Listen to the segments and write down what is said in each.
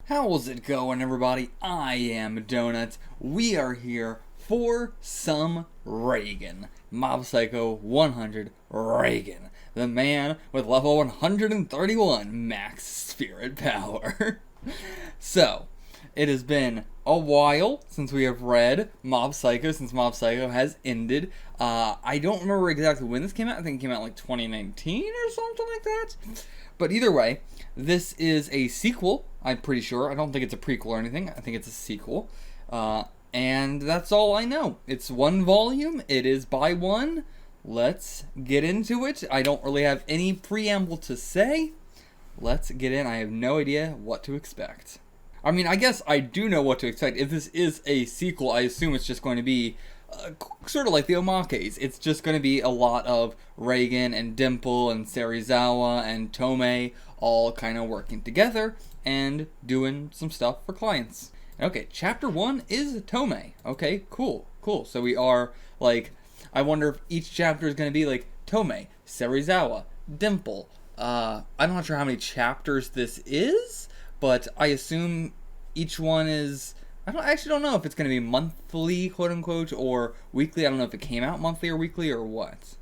How's it going, everybody? I am Donut. We are here for some Reigen. Mob Psycho 100 Reigen. The man with level 131 max spirit power. So, it has been a while since we have read Mob Psycho, since Mob Psycho has ended. I don't remember exactly when this came out. I think it came out like 2019 or something like that. But either way, this is a sequel, I'm pretty sure. I don't think it's a prequel or anything. I think it's a sequel. And that's all I know. It's one volume. It is by one. Let's get into it. I don't really have any preamble to say. Let's get in. I have no idea what to expect. I mean, I guess I do know what to expect. If this is a sequel, I assume it's just going to be sort of like the Omakes. It's just going to be a lot of Reigen and Dimple and Serizawa and Tomei all kind of working together and doing some stuff for clients. Okay, chapter 1 is Tomei. Okay, cool. So we are, like, I wonder if each chapter is going to be, like, Tomei, Serizawa, Dimple. I'm not sure how many chapters this is, but I assume each one is... I actually don't know if it's going to be monthly, quote-unquote, or weekly. I don't know if it came out monthly or weekly or what.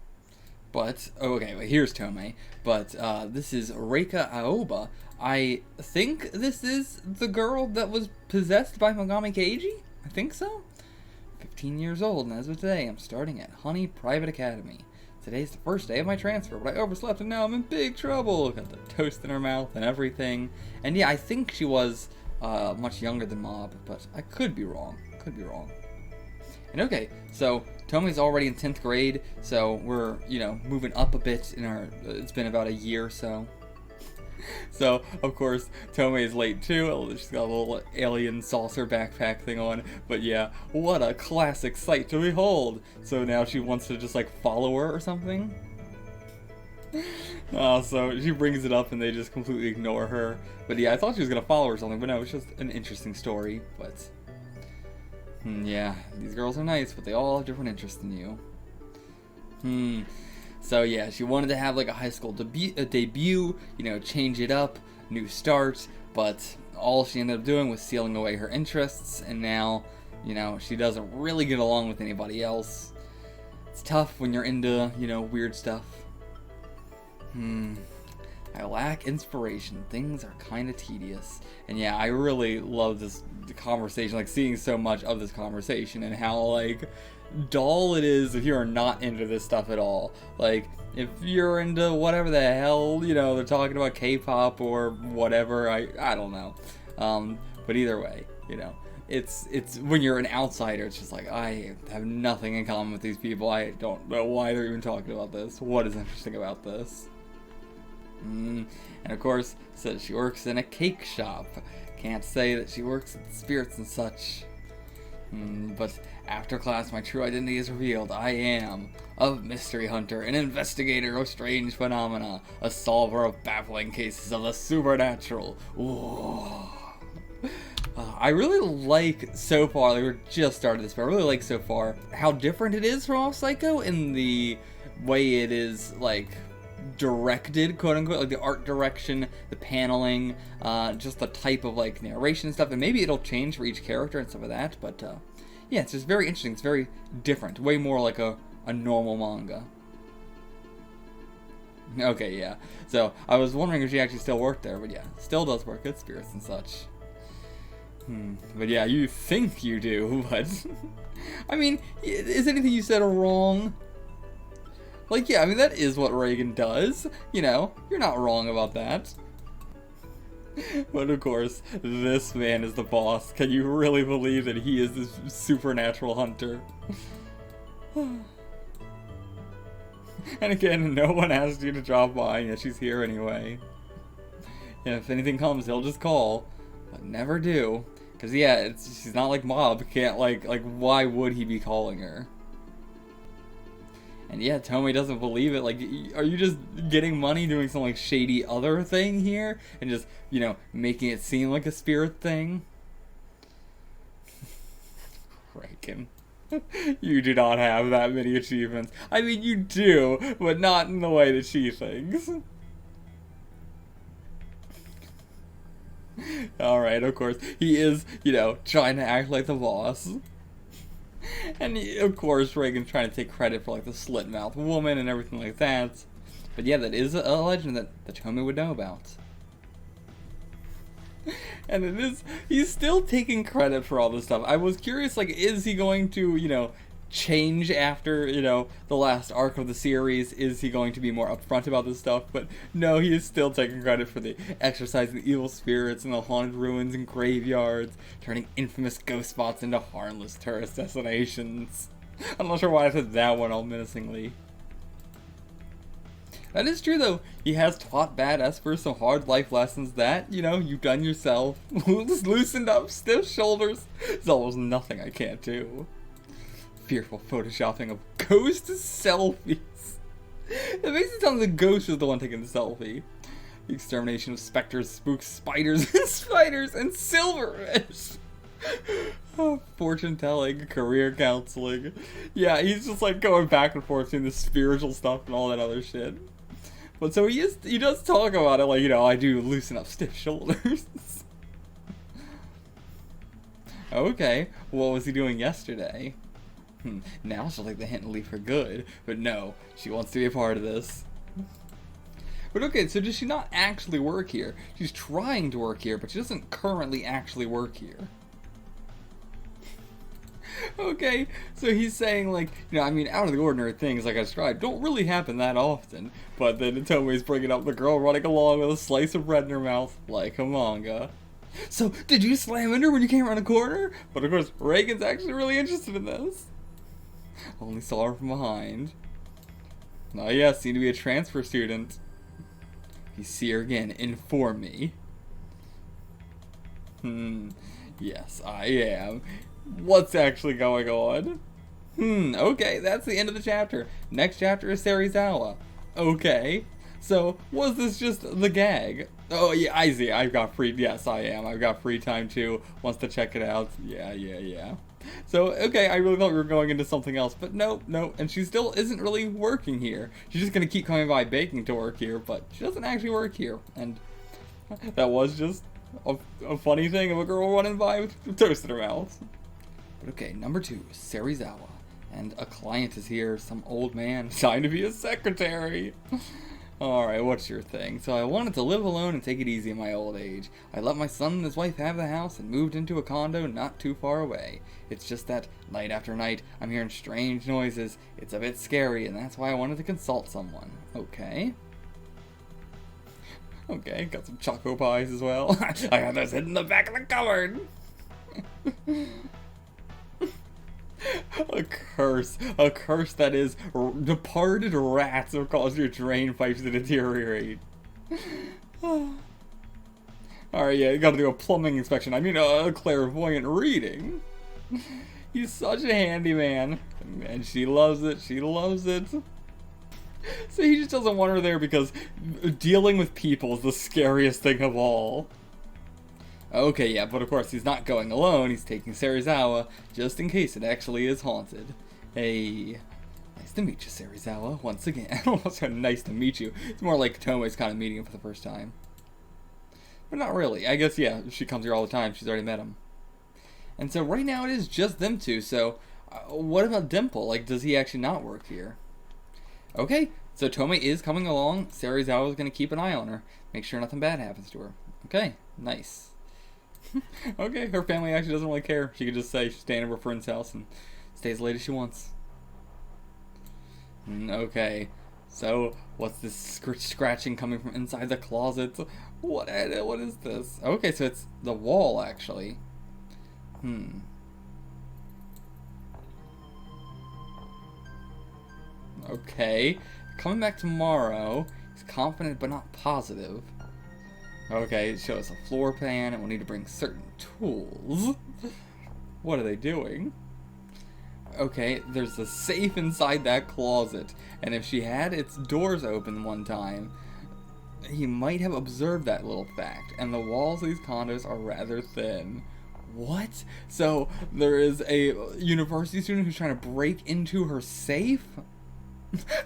But, okay, well, here's Tomei. But this is Reika Aoba. I think this is the girl that was possessed by Mogami Keiji? I think so? 15 years old, and as of today, I'm starting at Honey Private Academy. Today's the first day of my transfer, but I overslept and now I'm in big trouble. Got the toast in her mouth and everything. And yeah, I think she was much younger than Mob, but I could be wrong. And okay, so Tomei's already in 10th grade, so we're, moving up a bit in our, it's been about a year or so. So, of course, Tomei is late too. She's got a little alien saucer backpack thing on. But yeah, what a classic sight to behold. So now she wants to just, like, follow her or something. So she brings it up and they just completely ignore her. But yeah, I thought she was going to follow her or something. But no, it's just an interesting story. But, yeah, these girls are nice, but they all have different interests than you. So yeah, she wanted to have like a high school debut, change it up, new start, but all she ended up doing was sealing away her interests, and now, she doesn't really get along with anybody else. It's tough when you're into, weird stuff. I lack inspiration. Things are kind of tedious. And yeah, I really love this conversation, like seeing so much of this conversation and how, like, dull it is if you're not into this stuff at all. Like, if you're into whatever the hell, they're talking about K-pop or whatever, I don't know. But either way, it's when you're an outsider, it's just like, I have nothing in common with these people. I don't know why they're even talking about this. What is interesting about this? And of course, says she works in a cake shop. Can't say that she works at spirits and such. But after class, my true identity is revealed. I am a mystery hunter, an investigator of strange phenomena, a solver of baffling cases of the supernatural. I really like so far, like we're just started this, but I really like so far how different it is from Mob Psycho in the way it is, like, directed, quote unquote, like the art direction, the paneling, just the type of like narration and stuff, and maybe it'll change for each character and stuff like that, but yeah, it's just very interesting. It's very different, way more like a normal manga. Okay, yeah, so I was wondering if she actually still worked there, but yeah, still does work at spirits and such. But yeah, you think you do, but I mean, is anything you said wrong? Like, yeah, I mean, that is what Reigen does. You're not wrong about that. But of course, this man is the boss. Can you really believe that he is this supernatural hunter? And again, no one asked you to drop by, and yet she's here anyway. Yeah, if anything comes, he'll just call. But never do. Because, yeah, she's not like Mob. Can't, like, why would he be calling her? And yeah, Tomei doesn't believe it. Like, are you just getting money doing some, like, shady other thing here? And just, making it seem like a spirit thing? Reigen. You do not have that many achievements. I mean, you do, but not in the way that she thinks. Alright, of course. He is, trying to act like the boss. And of course, Reigen's trying to take credit for like the slit-mouthed woman and everything like that. But yeah, that is a legend that Tomei would know about. And he's still taking credit for all this stuff. I was curious, like, is he going to, change after, the last arc of the series? Is he going to be more upfront about this stuff? But no, he is still taking credit for the exorcising the evil spirits and the haunted ruins and graveyards, turning infamous ghost spots into harmless tourist destinations. I'm not sure why I said that one all menacingly. That is true, though. He has taught bad Esper some hard life lessons that, you've done yourself. Just loosened up, stiff shoulders. There's almost nothing I can't do. Fearful photoshopping of ghost selfies. It makes it sound like the ghost was the one taking the selfie. The extermination of specters, spooks, spiders, and silverfish. Oh, fortune telling, career counseling. Yeah, he's just like going back and forth between the spiritual stuff and all that other shit. But so he does talk about it like, I do loosen up stiff shoulders. Okay, what was he doing yesterday? Now she'll take the hint and leave for good. But no, she wants to be a part of this. But okay, so does she not actually work here? She's trying to work here, but she doesn't currently actually work here. Okay, so he's saying, like, out of the ordinary things, like I described, don't really happen that often. But then Tomei's bringing up the girl running along with a slice of bread in her mouth, like a manga. So, did you slam into her when you came around a corner? But of course, Reigen's actually really interested in this. Only saw her from behind. Oh yeah, seemed to be a transfer student. If you see her again, inform me. Yes, I am. What's actually going on? Okay, that's the end of the chapter. Next chapter is Serizawa. Okay, so was this just the gag? Oh yeah, I see. I've got free. Yes, I am. I've got free time too. Wants to check it out. Yeah. So okay, I really thought we were going into something else, but no, and she still isn't really working here. She's just gonna keep coming by baking to work here, but she doesn't actually work here. And that was just a funny thing of a girl running by with toast in her mouth. But okay, number 2, Serizawa. And a client is here, some old man trying to be a secretary. Alright, what's your thing? So I wanted to live alone and take it easy in my old age. I let my son and his wife have the house and moved into a condo not too far away. It's just that, night after night, I'm hearing strange noises. It's a bit scary, and that's why I wanted to consult someone. Okay. Okay, got some choco pies as well. I got those hidden in the back of the cupboard. A curse that is departed rats will cause your drain pipes to deteriorate. Alright, yeah, you gotta do a plumbing inspection. I mean, a clairvoyant reading. He's such a handyman. And she loves it, So he just doesn't want her there because dealing with people is the scariest thing of all. Okay, yeah, but of course he's not going alone. He's taking Serizawa just in case it actually is haunted. Hey, nice to meet you, Serizawa, once again. Almost nice to meet you. It's more like Tomei's kind of meeting him for the first time. But not really. I guess, yeah, she comes here all the time. She's already met him. And so right now it is just them two, so what about Dimple? Like, does he actually not work here? Okay, so Tomei is coming along. Serizawa is going to keep an eye on her. Make sure nothing bad happens to her. Okay, nice. Okay, her family actually doesn't really care. She could just say she's staying at her friend's house and stay as late as she wants. Okay, so what's this scratching coming from inside the closet? What is this? Okay, so it's the wall, actually. Okay, coming back tomorrow. He's confident but not positive. Okay, it shows a floor plan and we'll need to bring certain tools. What are they doing? Okay, there's a safe inside that closet, and if she had its doors open one time, he might have observed that little fact, and the walls of these condos are rather thin. What? So there is a university student who's trying to break into her safe?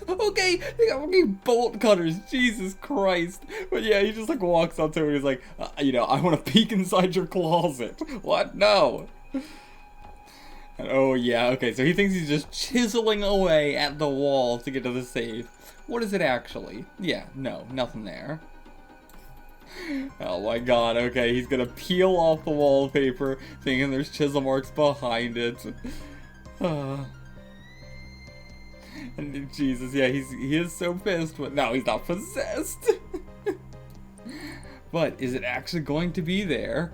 Okay, they got fucking bolt cutters, Jesus Christ. But yeah, he just like walks up to him and he's like, you know, I want to peek inside your closet. What? No. And, oh yeah, okay, so he thinks he's just chiseling away at the wall to get to the safe. What is it actually? Yeah, no, nothing there. Oh my god, okay, he's gonna peel off the wallpaper, thinking there's chisel marks behind it. And Jesus, yeah, he is so pissed, but no, he's not possessed. But is it actually going to be there?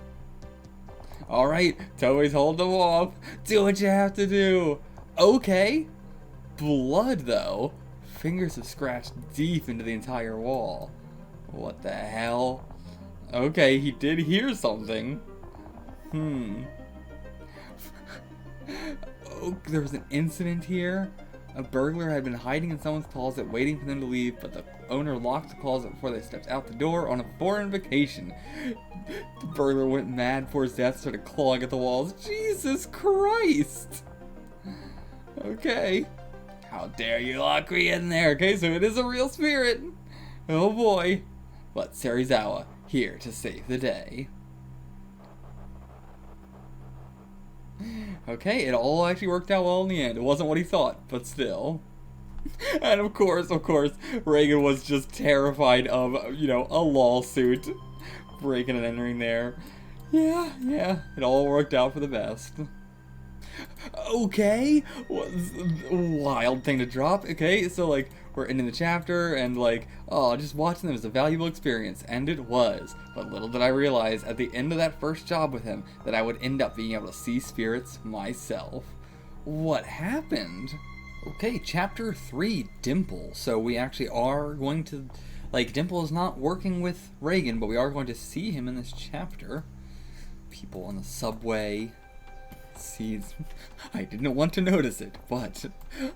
Alright, Toei's holding him off. Do what you have to do. Okay. Blood, though. Fingers have scratched deep into the entire wall. What the hell? Okay, he did hear something. Oh, there was an incident here. A burglar had been hiding in someone's closet waiting for them to leave, but the owner locked the closet before they stepped out the door on a foreign vacation. The burglar went mad for his death, started clawing at the walls. Jesus Christ! Okay. How dare you lock me in there? Okay, so it is a real spirit. Oh boy. But Serizawa, here to save the day. Okay, it all actually worked out well in the end. It wasn't what he thought, but still. And of course, Reigen was just terrified of, you know, a lawsuit. Breaking and entering there. Yeah, it all worked out for the best. Okay, was a wild thing to drop. Okay, so like, we're ending the chapter, and like, oh, just watching them was a valuable experience, and it was. But little did I realize at the end of that first job with him that I would end up being able to see spirits myself. What happened? Okay, chapter 3, Dimple. So we actually are going to, like, Dimple is not working with Reigen, but we are going to see him in this chapter. People on the subway. Sees, I didn't want to notice it, but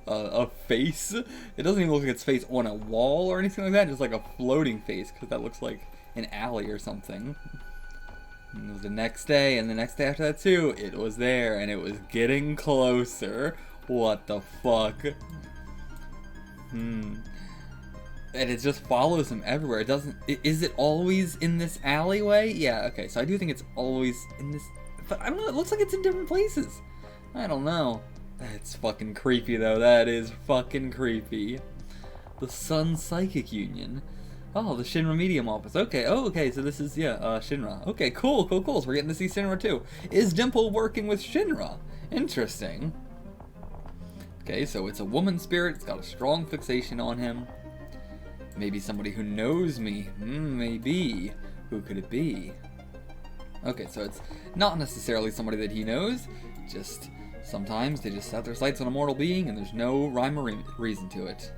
a face. It doesn't even look like it's face on a wall or anything like that, just like a floating face, because that looks like an alley or something. And it was the next day, and the next day after that too, it was there, and it was getting closer. What the fuck? And it just follows him everywhere. It doesn't, is it always in this alleyway? Yeah, okay, so I do think it's always in this. But I don't know, it looks like it's in different places. I don't know. That's fucking creepy though, that is fucking creepy. The Sun Psychic Union. Oh, the Shinra Medium Office. Okay, oh, okay, so this is, yeah, Shinra. Okay, cool. So we're getting to see Shinra too. Is Dimple working with Shinra? Interesting. Okay, so it's a woman spirit, it's got a strong fixation on him. Maybe somebody who knows me. Maybe. Who could it be? Okay, so it's not necessarily somebody that he knows, just sometimes they just set their sights on a mortal being and there's no rhyme or reason to it.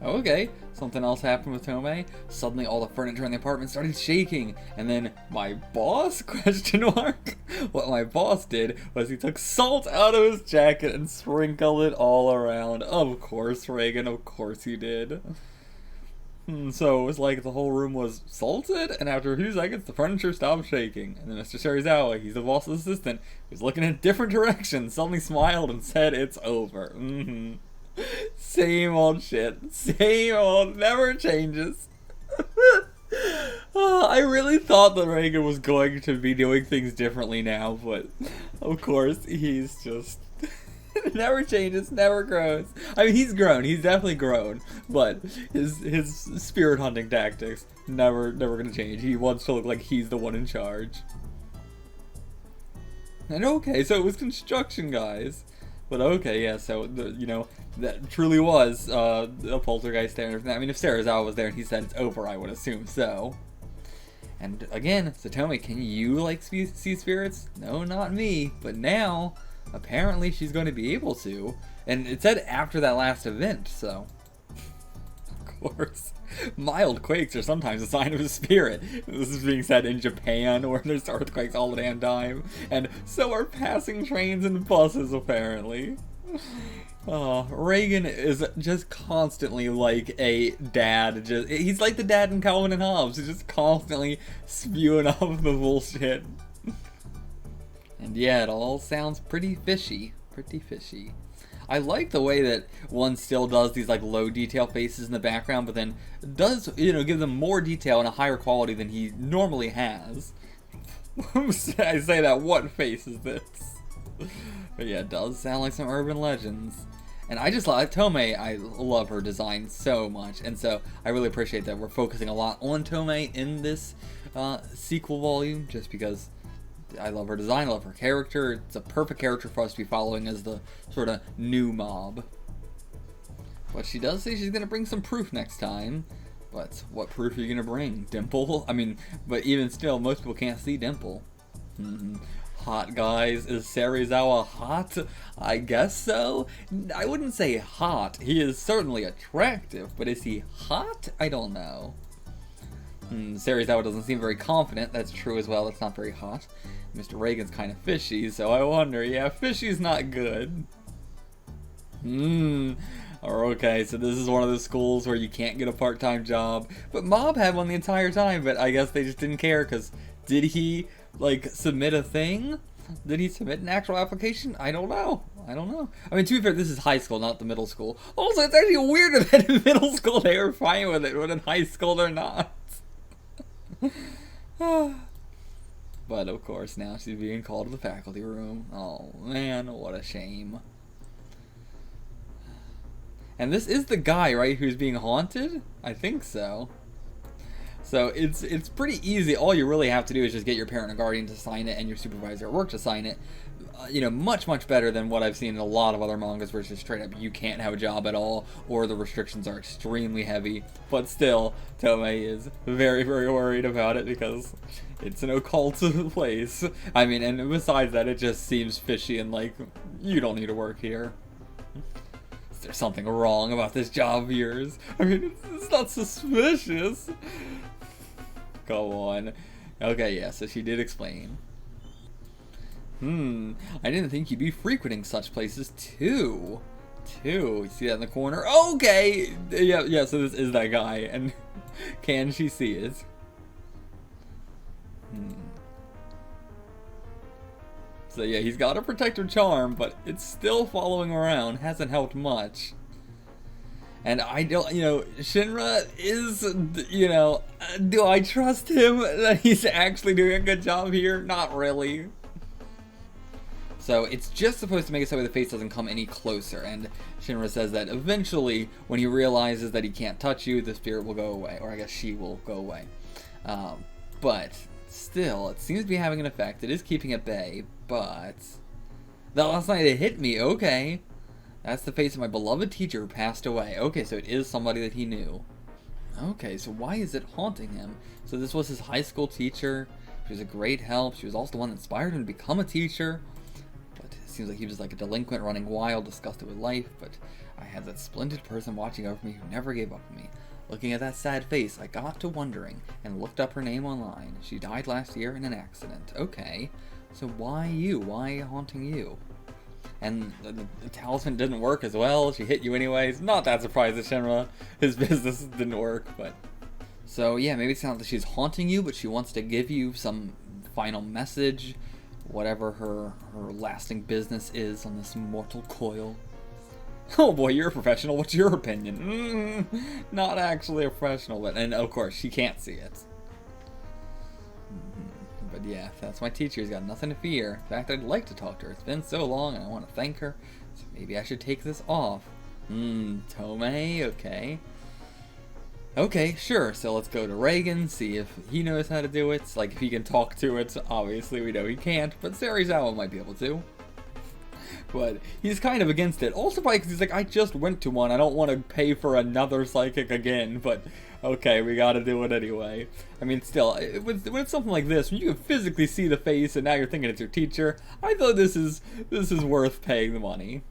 Okay, something else happened with Tomei. Suddenly all the furniture in the apartment started shaking, and then my boss, question mark? What my boss did was he took salt out of his jacket and sprinkled it all around. Of course, Reigen, of course he did. So it was like the whole room was salted, and after a few seconds, the furniture stopped shaking. And then Mr. Serizawa, he's the boss's assistant, who's looking in a different direction, suddenly smiled and said, "It's over." Same old shit. Same old, never changes. I really thought that Reigen was going to be doing things differently now, but of course, he's just... never changes, never grows. I mean, he's grown. He's definitely grown, but his spirit hunting tactics never gonna change. He wants to look like he's the one in charge. And okay, so it was construction guys, but okay, yeah. So you know that truly was a poltergeist there. I mean, if Serizawa was there and he said it's over, I would assume so. And again, Satomi, can you like see spirits? No, not me. But now, apparently, she's going to be able to. And it said after that last event, so of course, mild quakes are sometimes a sign of a spirit. This is being said in Japan, where there's earthquakes all the damn time, and so are passing trains and buses, apparently. Reigen is just constantly like a dad. He's like the dad in Calvin and Hobbes. He's just constantly spewing off the bullshit. And yeah, it all sounds pretty fishy. Pretty fishy. I like the way that one still does these like low detail faces in the background, but then does, give them more detail and a higher quality than he normally has. I say that, what face is this? But yeah, it does sound like some urban legends. And I just love Tomei. I love her design so much, and so I really appreciate that we're focusing a lot on Tomei in this sequel volume, just because I love her design, I love her character. It's a perfect character for us to be following as the sort of new mob. But she does say she's going to bring some proof next time. But what proof are you going to bring? Dimple? I mean, but even still, most people can't see Dimple. Hot guys. Is Serizawa hot? I guess so. I wouldn't say hot. He is certainly attractive, but is he hot? I don't know. Serizawa doesn't seem very confident. That's true as well. That's not very hot. Mr. Reigen's kind of fishy, so I wonder. Yeah, fishy's not good. Okay, so this is one of those schools where you can't get a part-time job. But Mob had one the entire time, but I guess they just didn't care, because did he, submit a thing? Did he submit an actual application? I don't know. I mean, to be fair, this is high school, not the middle school. Also, it's actually weirder that in middle school they were fine with it, but in high school they're not. But of course, now she's being called to the faculty room. Oh man, what a shame. And this is the guy, right, who's being haunted? I think so. So it's pretty easy. All you really have to do is just get your parent or guardian to sign it and your supervisor at work to sign it. Much better than what I've seen in a lot of other mangas where it's just straight up you can't have a job at all, or the restrictions are extremely heavy. But still, Tomei is very, very worried about it because it's an occult place. I mean, and besides that, it just seems fishy and you don't need to work here. Is there something wrong about this job of yours? I mean, it's not suspicious. Go on. Okay, yeah, so she did explain. I didn't think you'd be frequenting such places too. You see that in the corner? Okay! Yeah, so this is that guy, and can she see it? So yeah, he's got a protective charm, but it's still following around. Hasn't helped much. And I don't, Shinra is, do I trust him that he's actually doing a good job here? Not really. So it's just supposed to make it so the face doesn't come any closer, and Shinra says that eventually, when he realizes that he can't touch you, the spirit will go away, or I guess she will go away. But still, it seems to be having an effect. It is keeping at bay, but that last night it hit me. Okay, that's the face of my beloved teacher who passed away. Okay, so it is somebody that he knew. Okay, so why is it haunting him? So this was his high school teacher. She was a great help. She was also the one that inspired him to become a teacher. But it seems like he was like a delinquent running wild, disgusted with life. But I had that splendid person watching over me who never gave up on me. Looking at that sad face, I got to wondering and looked up her name online. She died last year in an accident. Okay, so why you? Why haunting you? And the talisman didn't work as well. She hit you anyways. Not that surprised that Shinra, his business didn't work, but... So yeah, maybe it's not that she's haunting you, but she wants to give you some final message. Whatever her lasting business is on this mortal coil. Oh boy, you're a professional. What's your opinion? Not actually a professional, but... And of course, she can't see it. But yeah, that's my teacher. He's got nothing to fear. In fact, I'd like to talk to her. It's been so long and I want to thank her. So maybe I should take this off. Tomei, okay. Okay, sure. So let's go to Reigen, see if he knows how to do it. Like, if he can talk to it. Obviously, we know he can't, but Serizawa might be able to. But he's kind of against it. Also probably because he's like, I just went to one. I don't want to pay for another psychic again. But okay, we gotta do it anyway. I mean, still, when it's something like this, when you can physically see the face and now you're thinking it's your teacher, I thought this is worth paying the money.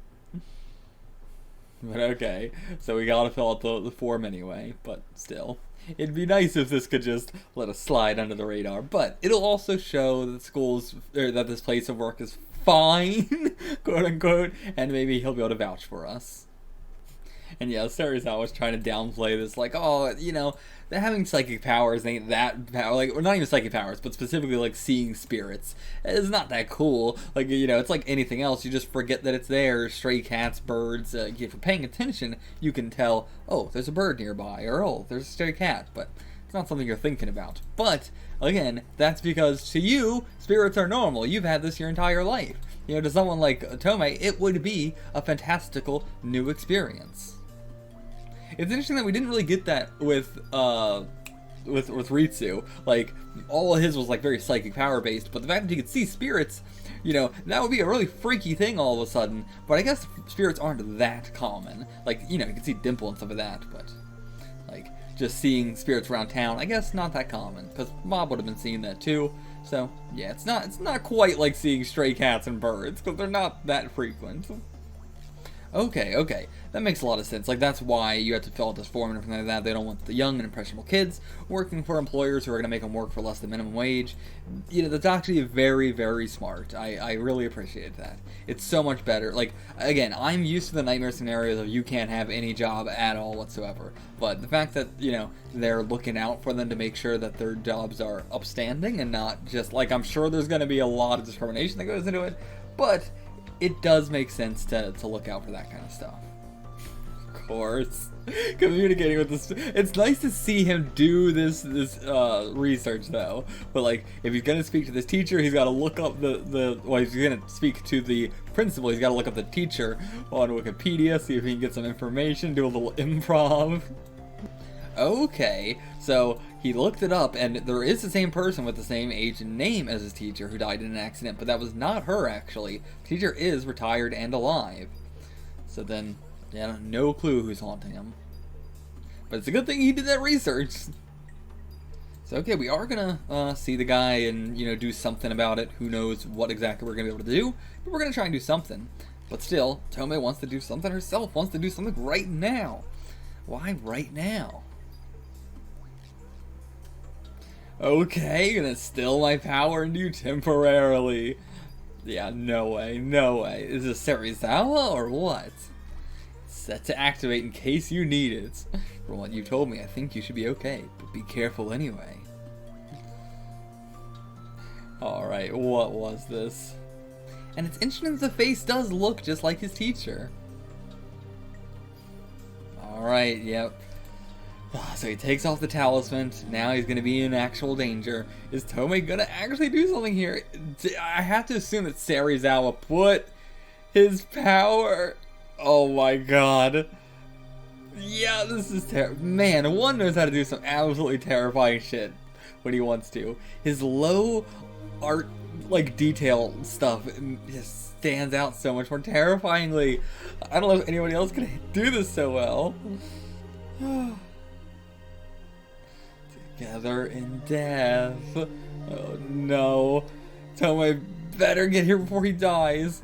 But okay, so we gotta fill out the form anyway. But still, it'd be nice if this could just let us slide under the radar. But it'll also show that that this place of work is fine, quote unquote, and maybe he'll be able to vouch for us. And yeah, Sarizawa was trying to downplay this, like, oh, you know, having psychic powers ain't that like, or not even psychic powers, but specifically like seeing spirits is not that cool. Like, you know, it's like anything else. You just forget that it's there. Stray cats, birds. If you're paying attention, you can tell, oh, there's a bird nearby, or oh, there's a stray cat, but it's not something you're thinking about. But again, that's because to you, spirits are normal. You've had this your entire life. You know, to someone like Tomei, it would be a fantastical new experience. It's interesting that we didn't really get that with Ritsu. Like, all of his was like very psychic power based, but the fact that he could see spirits, you know, that would be a really freaky thing all of a sudden. But I guess spirits aren't that common. Like, you know, you can see Dimple and stuff like that, but like just seeing spirits around town, I guess not that common, because Mob would have been seeing that too. So yeah, it's not quite like seeing stray cats and birds, because they're not that frequent. Okay, that makes a lot of sense. Like, that's why you have to fill out this form and everything like that. They don't want the young and impressionable kids working for employers who are going to make them work for less than minimum wage. You know, that's actually very, very smart. I really appreciate that. It's so much better. Like, again, I'm used to the nightmare scenarios of you can't have any job at all whatsoever. But the fact that, you know, they're looking out for them to make sure that their jobs are upstanding and not just, like, I'm sure there's going to be a lot of discrimination that goes into it, but it does make sense to look out for that kind of stuff. Of course. Communicating with this. It's nice to see him do this research, though. But, like, if he's going to speak to this teacher, he's got to look up well, he's going to speak to the principal, he's got to look up the teacher on Wikipedia, see if he can get some information, do a little improv. Okay, so he looked it up, and there is the same person with the same age and name as his teacher who died in an accident, but that was not her, actually. The teacher is retired and alive. So then, yeah, no clue who's haunting him. But it's a good thing he did that research. So, okay, we are gonna see the guy and, you know, do something about it. Who knows what exactly we're gonna be able to do, but we're gonna try and do something. But still, Tomei wants to do something herself, wants to do something right now. Why right now? Okay, gonna steal my power and you temporarily. Yeah, no way, no way. Is this Sarizawa or what? Set to activate in case you need it. From what you told me, I think you should be okay, but be careful anyway. Alright, what was this? And it's interesting that the face does look just like his teacher. Alright, yep. So he takes off the talisman. Now he's going to be in actual danger. Is Tomei going to actually do something here? I have to assume that Sarizawa put his power... Oh my god. Yeah, this is terrible. Man, one knows how to do some absolutely terrifying shit when he wants to. His low art, like, detail stuff just stands out so much more terrifyingly. I don't know if anybody else can do this so well. Together in death. Oh no. Tomei better get here before he dies.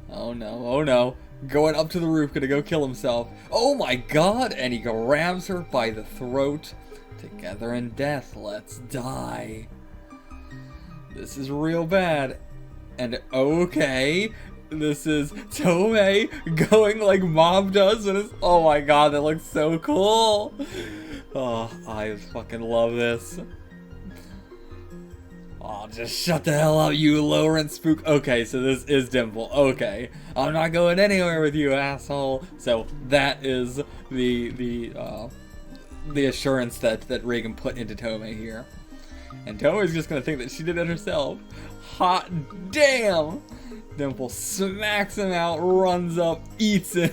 Oh no, oh no. Going up to the roof, gonna go kill himself. Oh my god! And he grabs her by the throat. Together in death, let's die. This is real bad. And okay, this is Tomei going like Mob does. And it's, oh my god, that looks so cool. Oh, I fucking love this. Oh, just shut the hell up, you low-rent spook. Okay, so this is Dimple. Okay, I'm not going anywhere with you, asshole. So that is the assurance that Reigen put into Tomei here. And Tomei's just gonna think that she did it herself. Hot damn! Dimple smacks him out, runs up, eats him.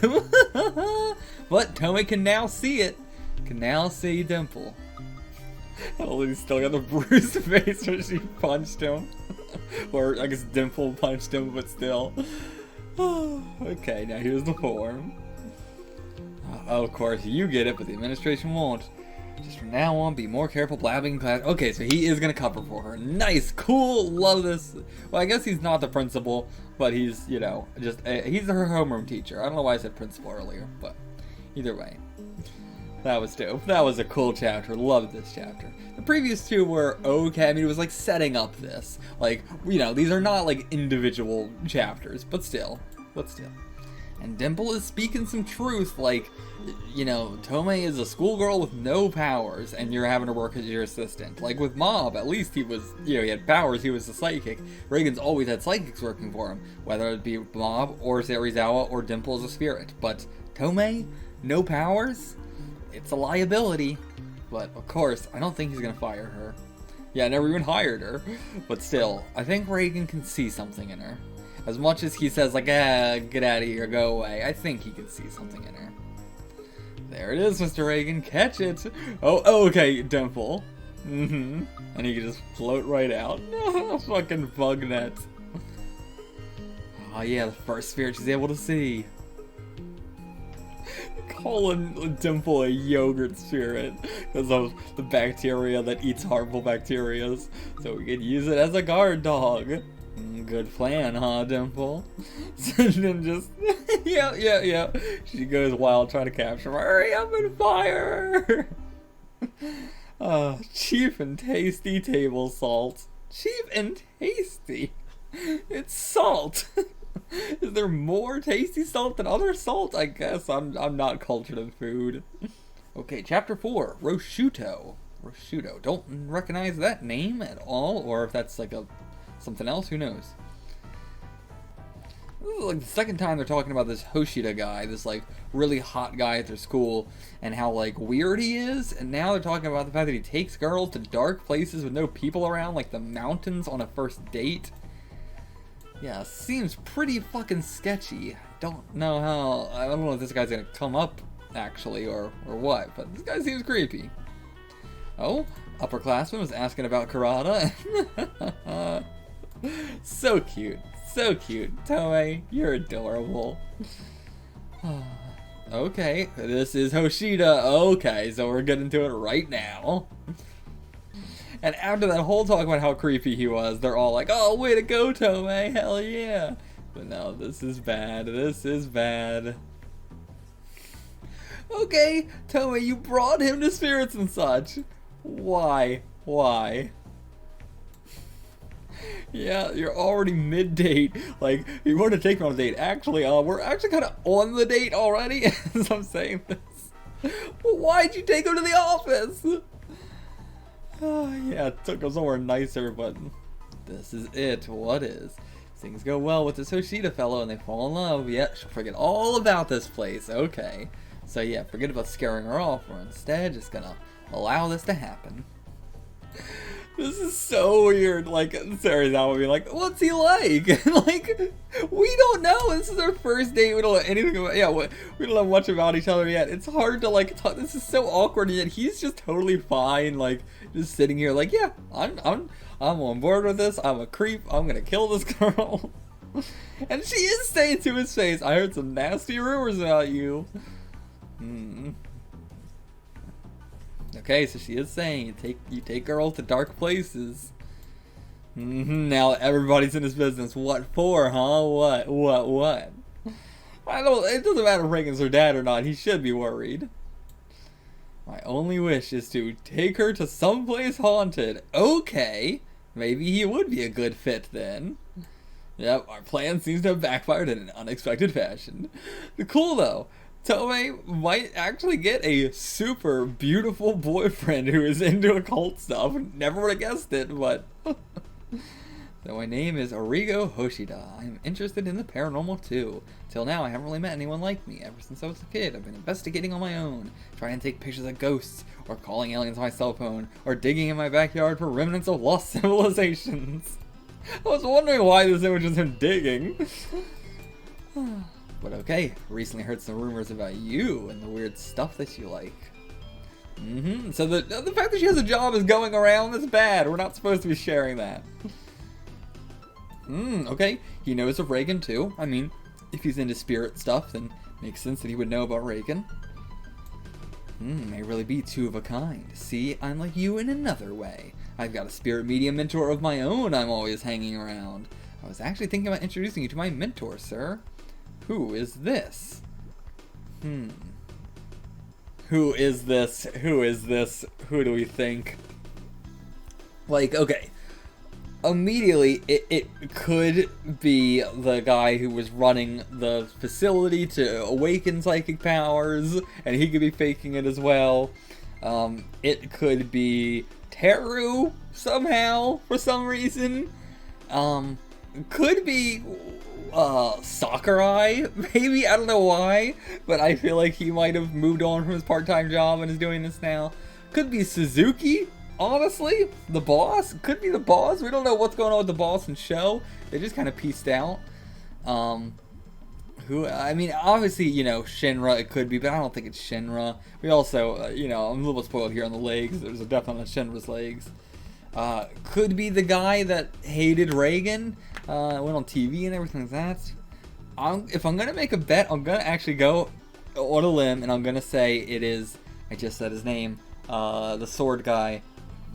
But Tomei can now see it. Can now see Dimple. Oh, he's still got the bruised face where she punched him. Or, I guess Dimple punched him, but still. Okay, now here's the form. Of course, you get it, but the administration won't. Just from now on, be more careful blabbing in class. Okay, so he is gonna cover for her. Nice, cool, love this. Well, I guess he's not the principal, but he's, you know, just, he's her homeroom teacher. I don't know why I said principal earlier, but either way. That was dope. That was a cool chapter. Loved this chapter. The previous two were okay. I mean, it was like setting up this. Like, you know, these are not like individual chapters, but still. And Dimple is speaking some truth, like, you know, Tomei is a schoolgirl with no powers, and you're having to work as your assistant. Like with Mob, at least he was, you know, he had powers, he was a psychic. Reigen's always had psychics working for him, whether it be Mob, or Serizawa, or Dimple as a spirit. But Tomei, no powers? It's a liability. But, of course, I don't think he's gonna fire her. Yeah, I never even hired her. But still, I think Reigen can see something in her. As much as he says, like, get out of here, go away, I think he can see something in her. There it is, Mr. Reigen, catch it! Oh, okay, Dimple. And he can just float right out. Fucking bug net. Oh yeah, the first spirit she's able to see. Calling Dimple a yogurt spirit because of the bacteria that eats harmful bacterias. So we could use it as a guard dog. Good plan, huh, Dimple? And then just, yeah. She goes wild trying to capture him. Hurry up and fire her! Cheap and tasty table salt. Cheap and tasty? It's salt! Is there more tasty salt than other salt? I guess I'm not cultured in food. Okay, chapter 4, Roshuto. Roshuto. Don't recognize that name at all, or if that's like something else, who knows? This is like the second time they're talking about this Hoshida guy, this like really hot guy at their school, and how like weird he is, and now they're talking about the fact that he takes girls to dark places with no people around, like the mountains on a first date. Yeah, seems pretty fucking sketchy. Don't know how, I don't know if this guy's gonna come up, actually, or what, but this guy seems creepy. Oh, upperclassman was asking about karate. So cute, so cute. Tomei, you're adorable. Okay, this is Hoshida. Okay, so we're getting to it right now. And after that whole talk about how creepy he was, they're all like, oh, way to go, Tomei, hell yeah. But no, this is bad, this is bad. Okay, Tomei, you brought him to spirits and such. Why? Yeah, you're already mid-date. Like, you want to take me on a date. Actually, we're actually kind of on the date already, as I'm saying this. Well, why'd you take him to the office? Yeah, it took him somewhere nicer, but this is it. What is? Things go well with this Hoshida fellow and they fall in love. Yeah, she'll forget all about this place. Okay. So yeah, forget about scaring her off. We're instead just gonna allow this to happen. This is so weird. Like, Serizawa would be like, what's he like? Like, we don't know. This is our first date. We don't know anything about, yeah, we don't know much about each other yet. It's hard to, like, talk. This is so awkward, and yet he's just totally fine, like, just sitting here like, yeah, I'm on board with this. I'm a creep. I'm gonna kill this girl. And she is saying to his face, I heard some nasty rumors about you. Okay, so she is saying you take girls to dark places. Now everybody's in his business. What for, huh? What? It doesn't matter if Reigen's her dad or not. He should be worried. My only wish is to take her to someplace haunted. Okay, maybe he would be a good fit then. Yep, our plan seems to have backfired in an unexpected fashion. Cool though. Tomei might actually get a super beautiful boyfriend who is into occult stuff. Never would have guessed it, but... So my name is Origo Hoshida. I'm interested in the paranormal too. Till now, I haven't really met anyone like me. Ever since I was a kid, I've been investigating on my own. Trying to take pictures of ghosts, or calling aliens on my cell phone, or digging in my backyard for remnants of lost civilizations. I was wondering why this image is him digging. But okay, recently heard some rumors about you and the weird stuff that you like. So the fact that she has a job is going around. That's bad. We're not supposed to be sharing that. Okay, he knows of Reigen too. I mean, if he's into spirit stuff, then makes sense that he would know about Reigen. May really be two of a kind. See, I'm like you in another way. I've got a spirit medium mentor of my own I'm always hanging around. I was actually thinking about introducing you to my mentor, sir. Who is this? Who is this? Who is this? Who do we think? Like, okay. immediately, it could be the guy who was running the facility to awaken psychic powers, and he could be faking it as well. It could be Teru somehow, for some reason. Could be Sakurai, maybe. I don't know why, but I feel like he might have moved on from his part-time job and is doing this now. Could be Suzuki, honestly. The boss? Could be the boss. We don't know what's going on with the boss and Sho. They just kind of pieced out. I mean, obviously, you know, Shinra it could be, but I don't think it's Shinra. We also, you know, I'm a little bit spoiled here on the legs. There's a death on Shinra's legs. Could be the guy that hated Reigen, went on TV and everything like that. If I'm gonna make a bet, I'm gonna actually go on a limb, and I'm gonna say it is, I just said his name, the sword guy,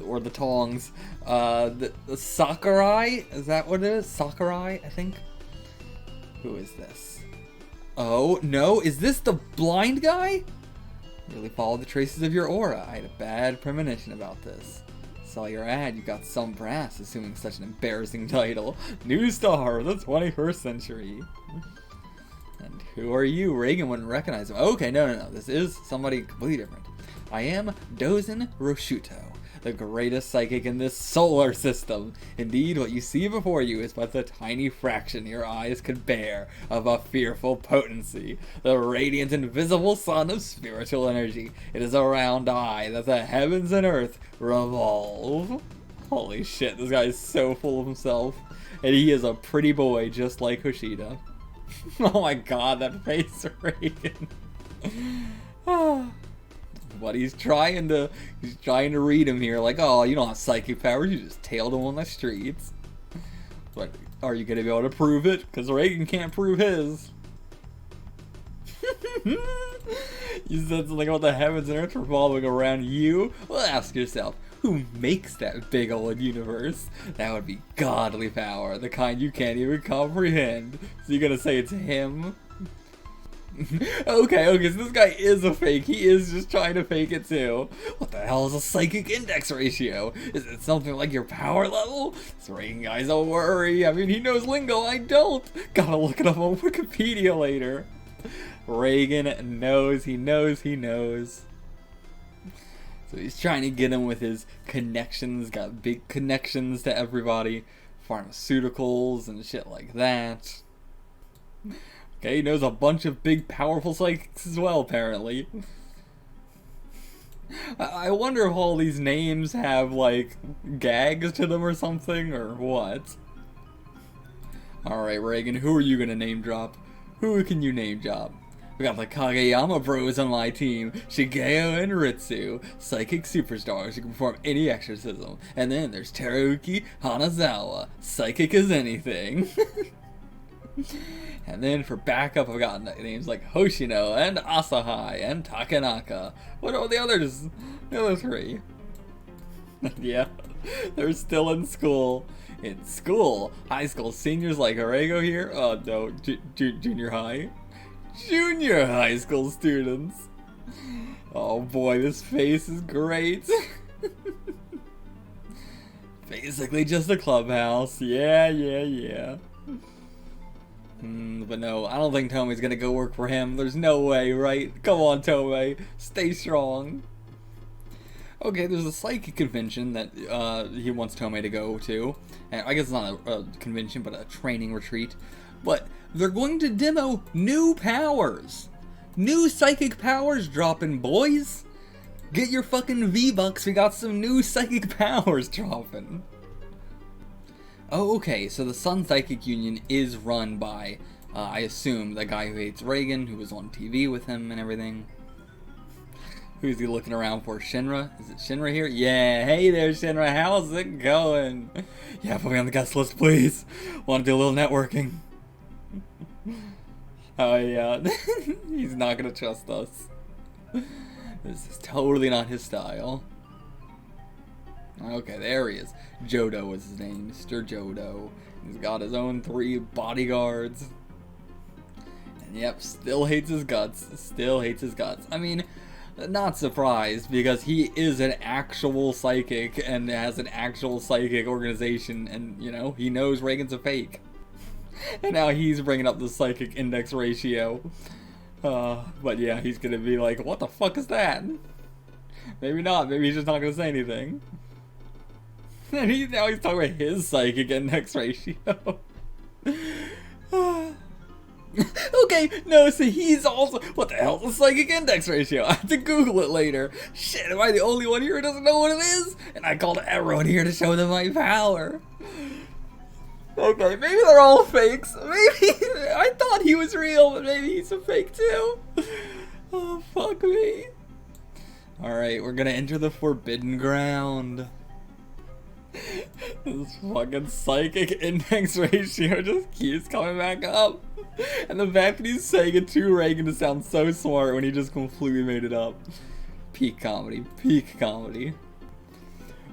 or the tongs, the Sakurai, is that what it is? Sakurai, I think? Who is this? Oh, no, is this the blind guy? Really follow the traces of your aura. I had a bad premonition about this. Saw your ad, you got some brass, assuming such an embarrassing title. New star of the 21st century. And who are you? Reigen wouldn't recognize him. Okay, no. This is somebody completely different. I am Dozen Roshuto, the greatest psychic in this solar system. Indeed, what you see before you is but the tiny fraction your eyes could bear of a fearful potency. The radiant, invisible sun of spiritual energy. It is around I that the heavens and earth revolve. Holy shit, this guy is so full of himself. And he is a pretty boy, just like Hoshida. Oh my god, that face, Reigen. But he's trying to read him here, like, oh, you don't have psychic powers, you just tailed him on the streets. But are you gonna be able to prove it? Because Reigen can't prove his. You said something about the heavens and earth revolving around you? Well, ask yourself, who makes that big old universe? That would be godly power, the kind you can't even comprehend. So you're gonna say it's him? Okay, so this guy is a fake. He is just trying to fake it too. What the hell is a psychic index ratio? Is it something like your power level? This Reigen guy's don't worry. I mean, he knows lingo, I don't. Gotta look it up on Wikipedia later. Reigen knows, he knows. So he's trying to get him with his connections, got big connections to everybody. Pharmaceuticals and shit like that. Okay, he knows a bunch of big, powerful psychics as well, apparently. I wonder if all these names have, like, gags to them or something, or what? Alright, Reigen, who are you gonna name drop? Who can you name drop? We got the Kageyama bros on my team, Shigeo and Ritsu, psychic superstars who can perform any exorcism. And then there's Teruki Hanazawa, psychic as anything. And then for backup, I've got names like Hoshino and Asahai and Takenaka. What are the others? The other three. Yeah, they're still in school. In school? High school seniors like Orego here? Oh no, junior high. Junior high school students. Oh boy, this face is great. Basically just a clubhouse. Yeah. But no, I don't think Tomei's gonna go work for him. There's no way, right? Come on, Tomei. Stay strong. Okay, there's a psychic convention that he wants Tomei to go to. And I guess it's not a convention, but a training retreat. But they're going to demo new powers. New psychic powers dropping, boys. Get your fucking V-Bucks. We got some new psychic powers dropping. Oh, okay, so the Sun Psychic Union is run by, I assume, the guy who hates Reigen, who was on TV with him and everything. Who's he looking around for? Shinra? Is it Shinra here? Yeah, hey there, Shinra, how's it going? Yeah, put me on the guest list, please. Want to do a little networking. Oh, yeah. He's not gonna trust us. This is totally not his style. Okay, there he is. Jodo was his name, Mr. Jodo. He's got his own 3 bodyguards. And yep, still hates his guts. I mean, Not surprised, because he is an actual psychic and has an actual psychic organization, and, you know, he knows Reigen's a fake. And now he's bringing up the psychic index ratio. But yeah, he's gonna be like, what the fuck is that? Maybe not, maybe he's just not gonna say anything. And now he's talking about his psychic index ratio. Okay, no, so he's also... What the hell is a psychic index ratio? I have to Google it later. Shit, am I the only one here who doesn't know what it is? And I called everyone here to show them my power. Okay, maybe they're all fakes. Maybe... I thought he was real, but maybe he's a fake too. Oh, fuck me. Alright, we're gonna enter the forbidden ground. This fucking psychic index ratio just keeps coming back up. And the fact that he's saying it to Reigen to sound so smart when he just completely made it up. Peak comedy, peak comedy.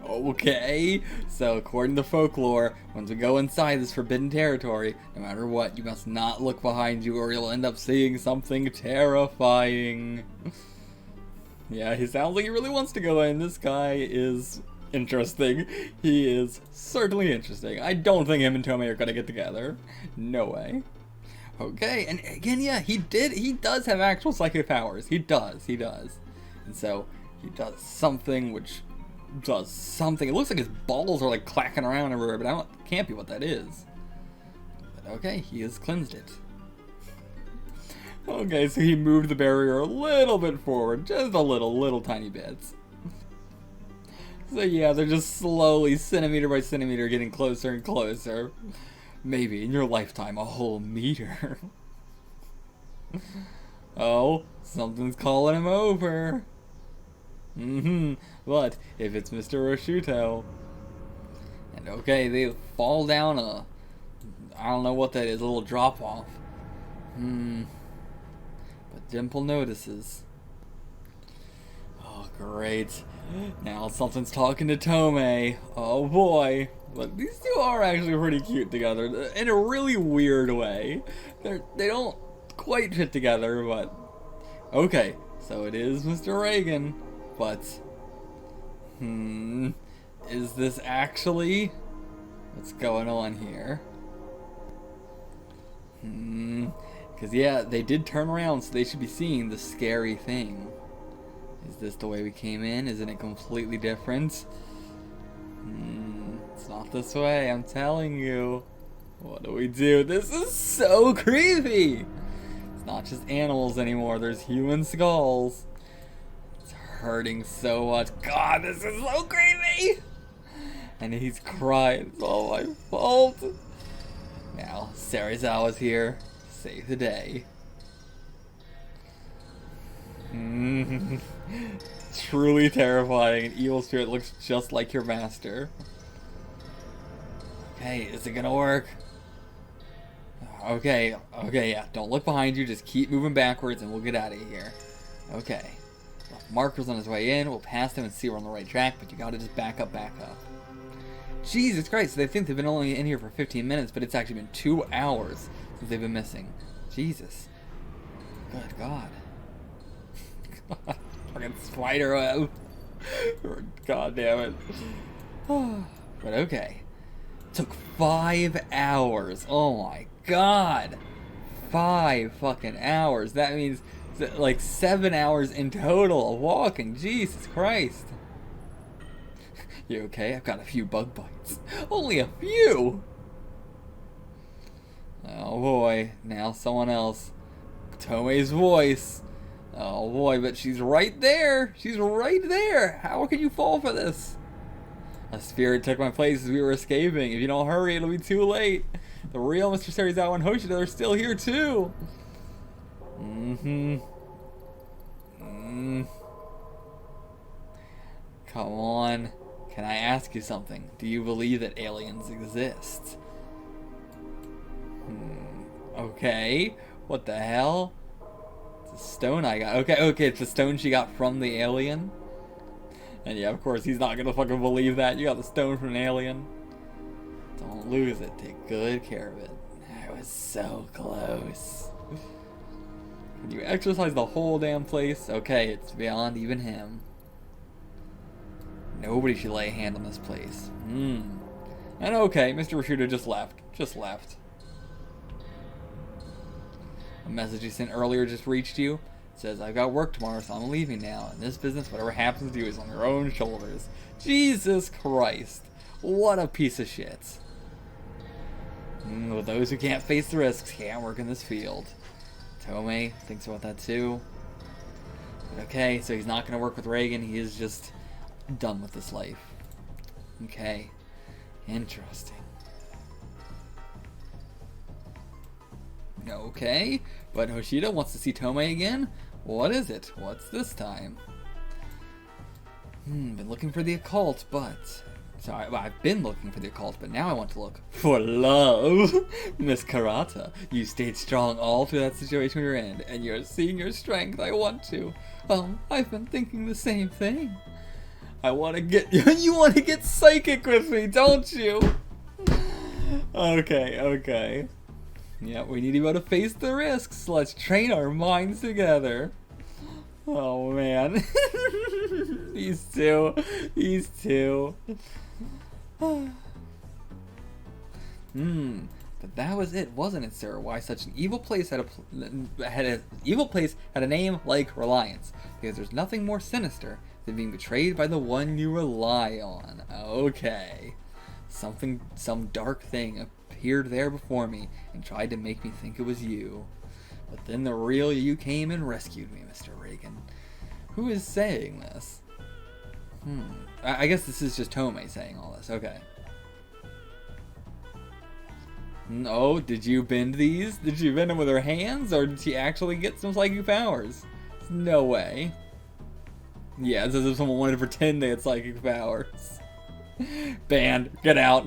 Okay, so according to folklore, once we go inside this forbidden territory, no matter what, you must not look behind you or you'll end up seeing something terrifying. Yeah, he sounds like he really wants to go in. This guy is interesting. He is certainly interesting. I don't think him and Tomei are gonna get together. No way. Okay, and again, yeah, he does have actual psychic powers. He does. And so, he does something which does something. It looks like his balls are like clacking around everywhere, but can't be what that is. But okay, he has cleansed it. Okay, so he moved the barrier a little bit forward, just a little tiny bits. So yeah, they're just slowly, centimeter by centimeter, getting closer and closer. Maybe in your lifetime, a whole meter. Oh, something's calling him over. But if it's Mr. Roshuto, and okay, they fall down I don't know what that is, a little drop off. But Dimple notices. Oh, great. Now something's talking to Tomei. Oh boy. But these two are actually pretty cute together, in a really weird way. They don't quite fit together, but... Okay, so it is Mr. Reigen, but... Is this actually... What's going on here? Because yeah, they did turn around, so they should be seeing the scary thing. Is this the way we came in? Isn't it completely different? It's not this way, I'm telling you. What do we do? This is so creepy! It's not just animals anymore, there's human skulls. It's hurting so much. God, this is so creepy! And he's crying, it's all my fault. Now, Serizawa's here. Save the day. Truly terrifying. An evil spirit looks just like your master. Okay, is it gonna work? Okay, yeah. Don't look behind you. Just keep moving backwards and we'll get out of here. Okay. Well, Marker's on his way in. We'll pass him and see we're on the right track, but you gotta just back up. Jesus Christ, so they think they've been only in here for 15 minutes, but it's actually been 2 hours since they've been missing. Jesus. Good God. Fucking spider web. God damn it. But okay. Took 5 hours. Oh my God. 5 fucking hours. That means like 7 hours in total of walking. Jesus Christ. You okay? I've got a few bug bites. Only a few. Oh boy. Now someone else. Tomei's voice. Oh boy, but she's right there. She's right there. How can you fall for this? A spirit took my place as we were escaping. If you don't hurry, it'll be too late. The real Mr. Serizawa and Hoshida are still here too. Come on. Can I ask you something? Do you believe that aliens exist? Okay. What the hell? It's a stone I got. Okay, it's the stone she got from the alien. And yeah, of course, he's not gonna fucking believe that. You got the stone from an alien. Don't lose it. Take good care of it. I was so close. Can you exercise the whole damn place? Okay, it's beyond even him. Nobody should lay a hand on this place. And okay, Mr. Rashuda just left. A message you sent earlier just reached you. It says, I've got work tomorrow, so I'm leaving now. In this business, whatever happens to you is on your own shoulders. Jesus Christ. What a piece of shit. Well, those who can't face the risks can't work in this field. Tomei thinks about that too. But okay, so he's not going to work with Reigen. He is just done with this life. Okay. Interesting. Okay, but Hoshida wants to see Tomei again? What is it? What's this time? Been looking for the occult, but... Sorry, well, I've been looking for the occult, but now I want to look for love. Miss Karata, you stayed strong all through that situation we were in, and you're seeing your strength. I want to. I've been thinking the same thing. I want to get... You want to get psychic with me, don't you? Okay. Yeah, we need to be able to face the risks. Let's train our minds together. Oh, man. These two. But that was it, wasn't it, sir? Why such an evil place had a name like Reliance? Because there's nothing more sinister than being betrayed by the one you rely on. Okay. Some dark thing appeared there before me and tried to make me think it was you. But then the real you came and rescued me, Mr. Reigen. Who is saying this? I guess this is just Tomei saying all this. Okay. Oh, did you bend these? Did she bend them with her hands, or did she actually get some psychic powers? No way. Yeah, it's as if someone wanted to pretend they had psychic powers. Banned. Get out.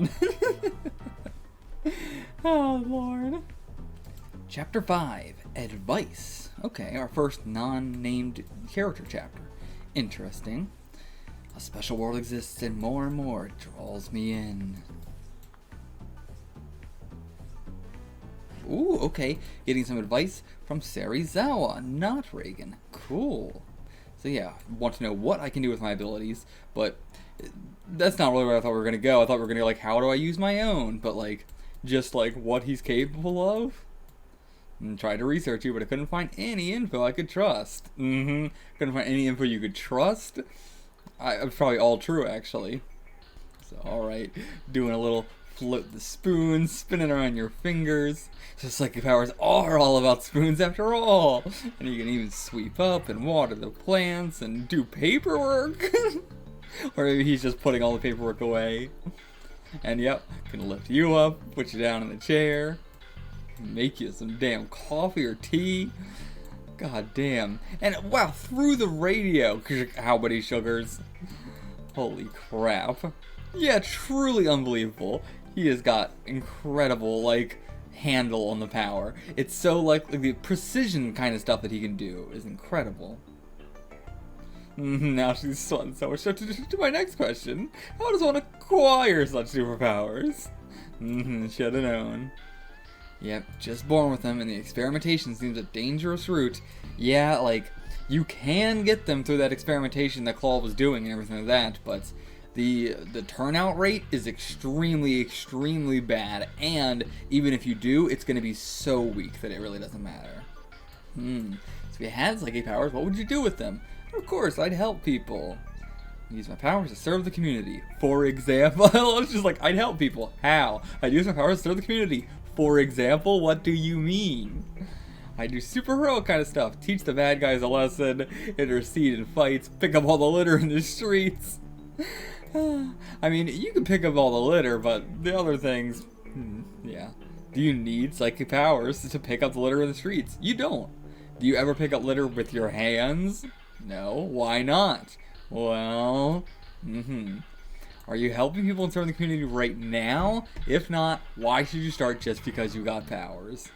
Oh, Lord. Chapter 5. Advice. Okay, our first non-named character chapter. Interesting. A special world exists, and more it draws me in. Ooh, okay. Getting some advice from Serizawa, not Reigen. Cool. So yeah, want to know what I can do with my abilities, but that's not really where I thought we were going to go. I thought we were going to go like, how do I use my own? But like, just like what he's capable of? And tried to research you, but I couldn't find any info I could trust. Couldn't find any info you could trust. It's probably all true, actually. So, alright. Doing a little float the spoon, spinning around your fingers. So psychic powers are all about spoons after all. And you can even sweep up and water the plants and do paperwork. Or maybe he's just putting all the paperwork away. And yep, can lift you up, put you down in the chair, make you some damn coffee or tea. God damn. And wow, through the radio. How many sugars? Holy crap. Yeah, truly unbelievable. He has got incredible, like, handle on the power. It's so, like the precision kind of stuff that he can do is incredible. Now she's so much to my next question. How does one acquire such superpowers? Should have known. Yep, just born with them, and the experimentation seems a dangerous route. Yeah, like, you can get them through that experimentation that Claw was doing and everything like that, but the turnout rate is extremely bad, and even if you do, it's going to be so weak that it really doesn't matter. So if you had psychic powers, what would you do with them? Of course, I'd help people. Use my powers to serve the community. For example, it's just like, I'd help people. How? I'd use my powers to serve the community. For example, what do you mean? I do superhero kind of stuff. Teach the bad guys a lesson, intercede in fights, pick up all the litter in the streets. I mean, you can pick up all the litter, but the other things, yeah. Do you need psychic powers to pick up the litter in the streets? You don't. Do you ever pick up litter with your hands? No. Why not? Well, Are you helping people in serving the community right now? If not, why should you start just because you got powers?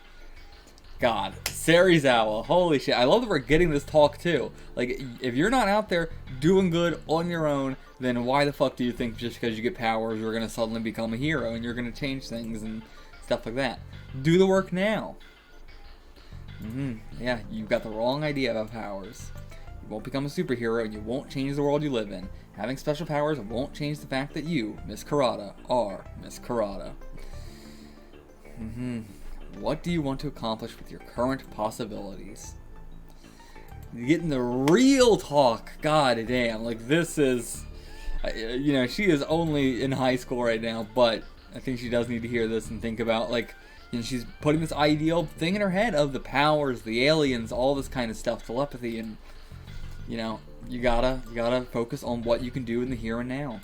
God, Serizawa, holy shit. I love that we're getting this talk too. Like, if you're not out there doing good on your own, then why the fuck do you think just because you get powers you're going to suddenly become a hero and you're going to change things and stuff like that? Do the work now. Yeah, you've got the wrong idea about powers. You won't become a superhero, and you won't change the world you live in. Having special powers won't change the fact that you, Miss Kurata, are Miss Kurata. What do you want to accomplish with your current possibilities? Getting the real talk. God damn, like this is, you know, she is only in high school right now, but I think she does need to hear this and think about, like, you know, she's putting this ideal thing in her head of the powers, the aliens, all this kind of stuff, telepathy, and, you know, you gotta focus on what you can do in the here and now.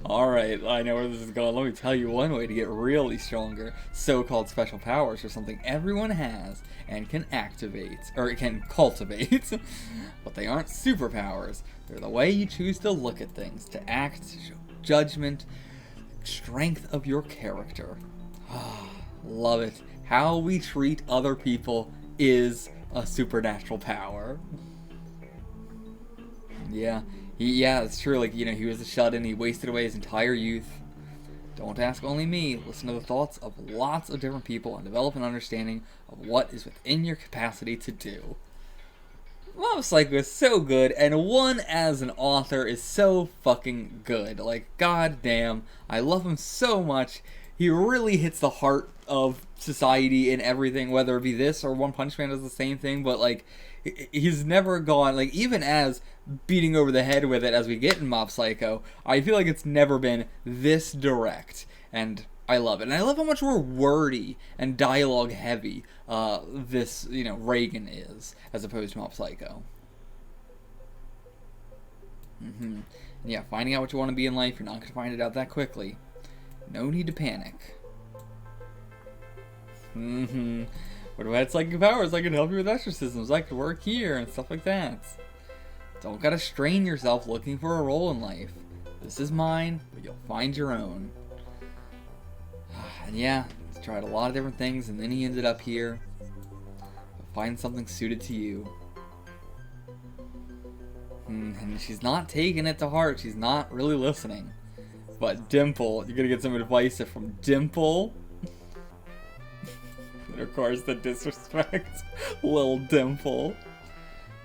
Alright, I know where this is going. Let me tell you one way to get really stronger. So-called special powers are something everyone has and can activate, or can cultivate. But they aren't superpowers. They're the way you choose to look at things, to act, to show judgment, strength of your character. Love it. How we treat other people is a supernatural power. Yeah, it's true. Like, you know, he was a shut-in. He wasted away his entire youth. Don't ask only me. Listen to the thoughts of lots of different people and develop an understanding of what is within your capacity to do. Mob Psycho is so good, and one as an author is so fucking good. Like, goddamn, I love him so much. He really hits the heart of society and everything, whether it be this or One Punch Man does the same thing, but, like, he's never gone, like, even as beating over the head with it as we get in Mob Psycho, I feel like it's never been this direct, and I love it. And I love how much more wordy and dialogue heavy this, you know, Reigen is, as opposed to Mob Psycho. And yeah, finding out what you want to be in life, you're not going to find it out that quickly. No need to panic. What about psychic powers? I can help you with exorcisms. I could work here and stuff like that. Don't gotta strain yourself looking for a role in life. This is mine, but you'll find your own. And yeah, he's tried a lot of different things, and then he ended up here. Find something suited to you. And she's not taking it to heart. She's not really listening. But Dimple, you're gonna get some advice from Dimple. And of course, the disrespect. Lil Dimple.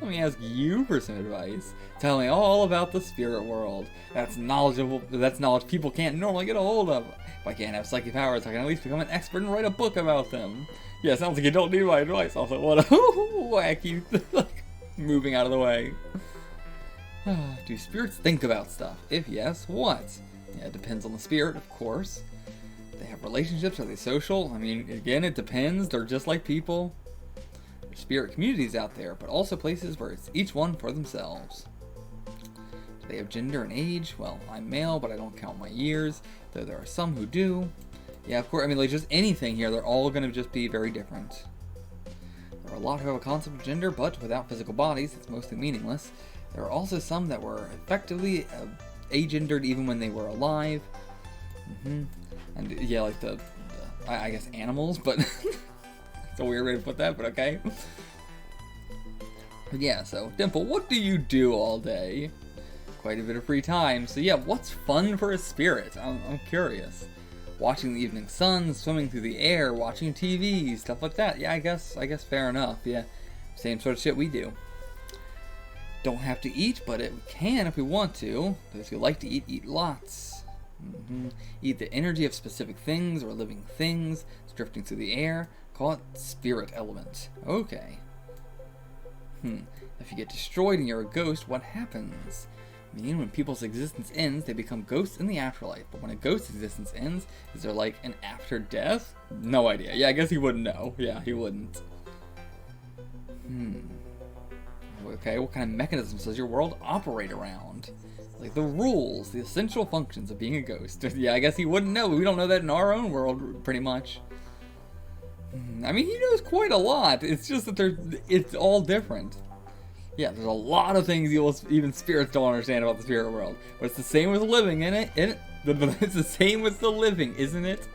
Let me ask you for some advice. Tell me all about the spirit world. That's knowledge people can't normally get a hold of. If I can't have psychic powers, I can at least become an expert and write a book about them. Yeah, sounds like you don't need my advice. Also, what a wacky, like, moving out of the way. Do spirits think about stuff? If yes, what? Yeah, it depends on the spirit, of course. They have relationships, are they social? I mean, again, it depends. They're just like people. There's spirit communities out there, but also places where it's each one for themselves. Do they have gender and age? Well, I'm male, but I don't count my years, though there are some who do. Yeah, of course, I mean, like, just anything here, they're all going to just be very different. There are a lot who have a concept of gender, but without physical bodies, it's mostly meaningless. There are also some that were effectively agendered even when they were alive. And yeah, like I guess animals, but it's a weird way to put that, but okay. But yeah, so Dimple, what do you do all day? Quite a bit of free time, so yeah, what's fun for a spirit? I'm curious. Watching the evening sun, swimming through the air, watching TV, stuff like that. Yeah, I guess fair enough. Yeah, same sort of shit we do. Don't have to eat, but it can if we want to. Those who like to eat lots. Eat the energy of specific things or living things. It's drifting through the air. Call it spirit element. Okay. If you get destroyed and you're a ghost, what happens? I mean, when people's existence ends, they become ghosts in the afterlife. But when a ghost's existence ends, is there like an after death? No idea. Yeah, I guess he wouldn't know. Yeah, he wouldn't. Okay, what kind of mechanisms does your world operate around? Like the rules, the essential functions of being a ghost. Yeah, I guess he wouldn't know. We don't know that in our own world, pretty much. I mean, he knows quite a lot. It's just that it's all different. Yeah, there's a lot of things even spirits don't understand about the spirit world. But it's the same with living, isn't it? It's the same with the living, isn't it?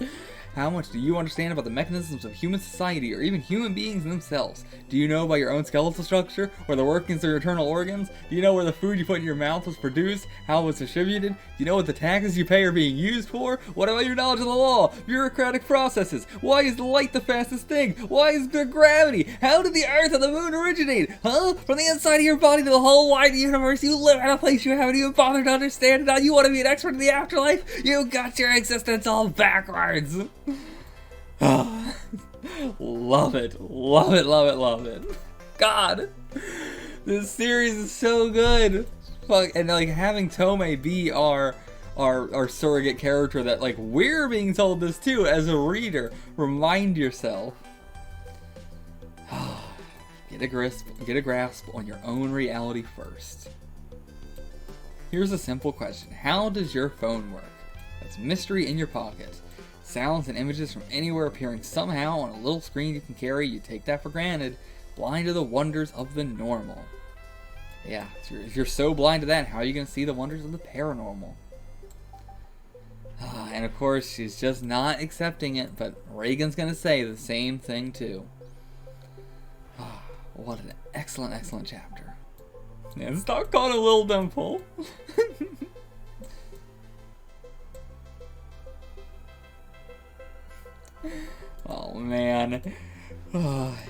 How much do you understand about the mechanisms of human society, or even human beings themselves? Do you know about your own skeletal structure, or the workings of your internal organs? Do you know where the food you put in your mouth was produced, how it was distributed? Do you know what the taxes you pay are being used for? What about your knowledge of the law, bureaucratic processes? Why is light the fastest thing? Why is there gravity? How did the Earth and the Moon originate? Huh? From the inside of your body to the whole wide universe, you live in a place you haven't even bothered to understand, and now you want to be an expert in the afterlife? You got your existence all backwards. Love it, love it, love it, love it. God, this series is so good. Fuck, and like having Tomei be our surrogate character, that like we're being told this too as a reader. Remind yourself. Get a grasp on your own reality first. Here's a simple question. How does your phone work? That's mystery in your pocket. Sounds and images from anywhere appearing somehow on a little screen you can carry, you take that for granted, blind to the wonders of the normal. Yeah, if you're so blind to that, how are you going to see the wonders of the paranormal? And of course, she's just not accepting it, but Reigen's going to say the same thing too. What an excellent, excellent chapter. And stop calling it Little Dimple. Oh man.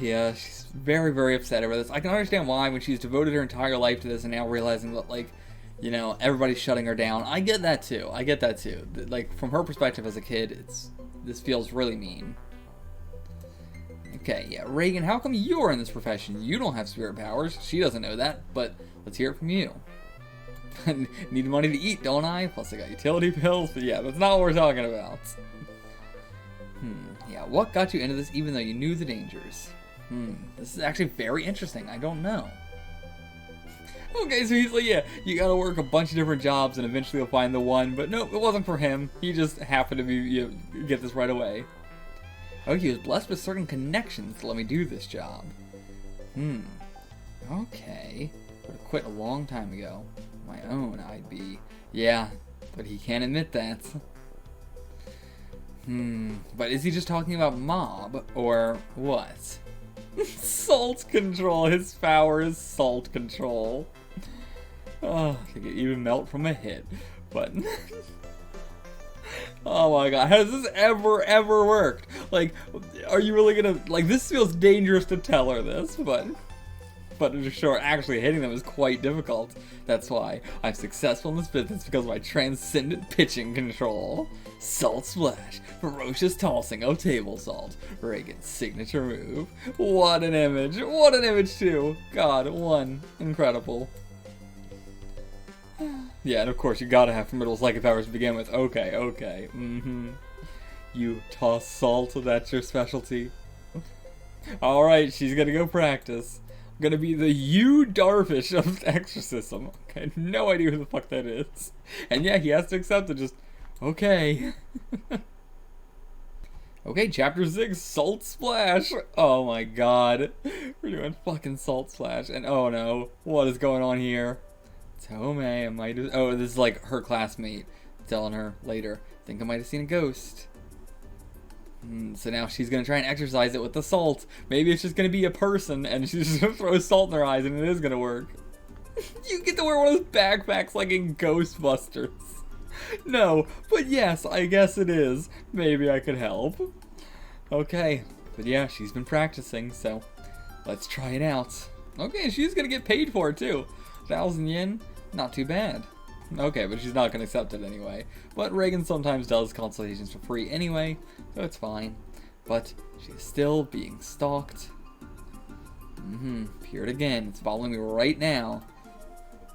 Yeah, she's very, very upset over this. I can understand why, when she's devoted her entire life to this and now realizing that, like, you know, everybody's shutting her down. I get that too. Like, from her perspective as a kid, this feels really mean. Okay, yeah, Reigen, how come you're in this profession? You don't have spirit powers. She doesn't know that, but let's hear it from you. Need money to eat, don't I? Plus I got utility bills, but yeah, that's not what we're talking about. Yeah, what got you into this even though you knew the dangers? This is actually very interesting. I don't know. Okay, so he's like, yeah, you gotta work a bunch of different jobs and eventually you'll find the one, but no, it wasn't for him. He just happened to get this right away. Oh, he was blessed with certain connections to let me do this job. Okay. Would have quit a long time ago. My own, I'd be. Yeah, but he can't admit that. But is he just talking about mob, or what? Salt control. His power is salt control. Oh, I could even melt from a hit. But oh my god, has this ever worked? Like, are you really gonna, like, this feels dangerous to tell her this, but sure, actually hitting them is quite difficult. That's why I'm successful in this business, because of my transcendent pitching control. Salt splash, ferocious tossing of table salt, Reigen's signature move. What an image too. God, incredible. Yeah, and of course you gotta have formidable psychic powers to begin with. Okay. You toss salt, that's your specialty. Alright, she's gonna go practice. I'm gonna be the Yu Darvish of exorcism. Okay, no idea who the fuck that is. And yeah, he has to accept it, just, okay. Okay, chapter 6, Salt Splash. Oh my god. We're doing fucking Salt Splash, and oh no, what is going on here? Tomei, I might have, oh, this is like her classmate telling her later, think I might have seen a ghost. So now she's gonna try and exercise it with the salt. Maybe it's just gonna be a person and she's just gonna throw salt in their eyes and it is gonna work. You get to wear one of those backpacks like in Ghostbusters. No, but yes, I guess it is. Maybe I could help. Okay, but yeah, she's been practicing, so let's try it out. Okay, she's gonna get paid for it too. 1,000 yen? Not too bad. Okay, but she's not going to accept it anyway. But Reigen sometimes does consultations for free anyway, so it's fine. But she's still being stalked. Appeared again. It's following me right now.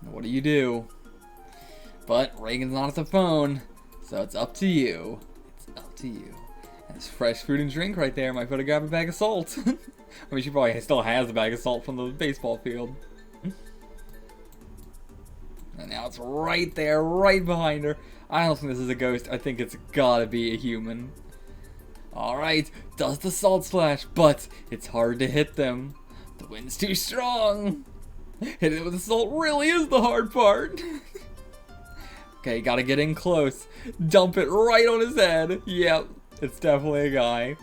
What do you do? But Reigen's not at the phone, so it's up to you. It's up to you. And it's fresh food and drink right there. Might better grab a bag of salt. I mean, she probably still has a bag of salt from the baseball field. And now it's right there, right behind her. I don't think this is a ghost. I think it's gotta be a human. Alright, does the salt splash, but it's hard to hit them. The wind's too strong. Hitting it with the salt really is the hard part. Okay, gotta get in close. Dump it right on his head. Yep. It's definitely a guy.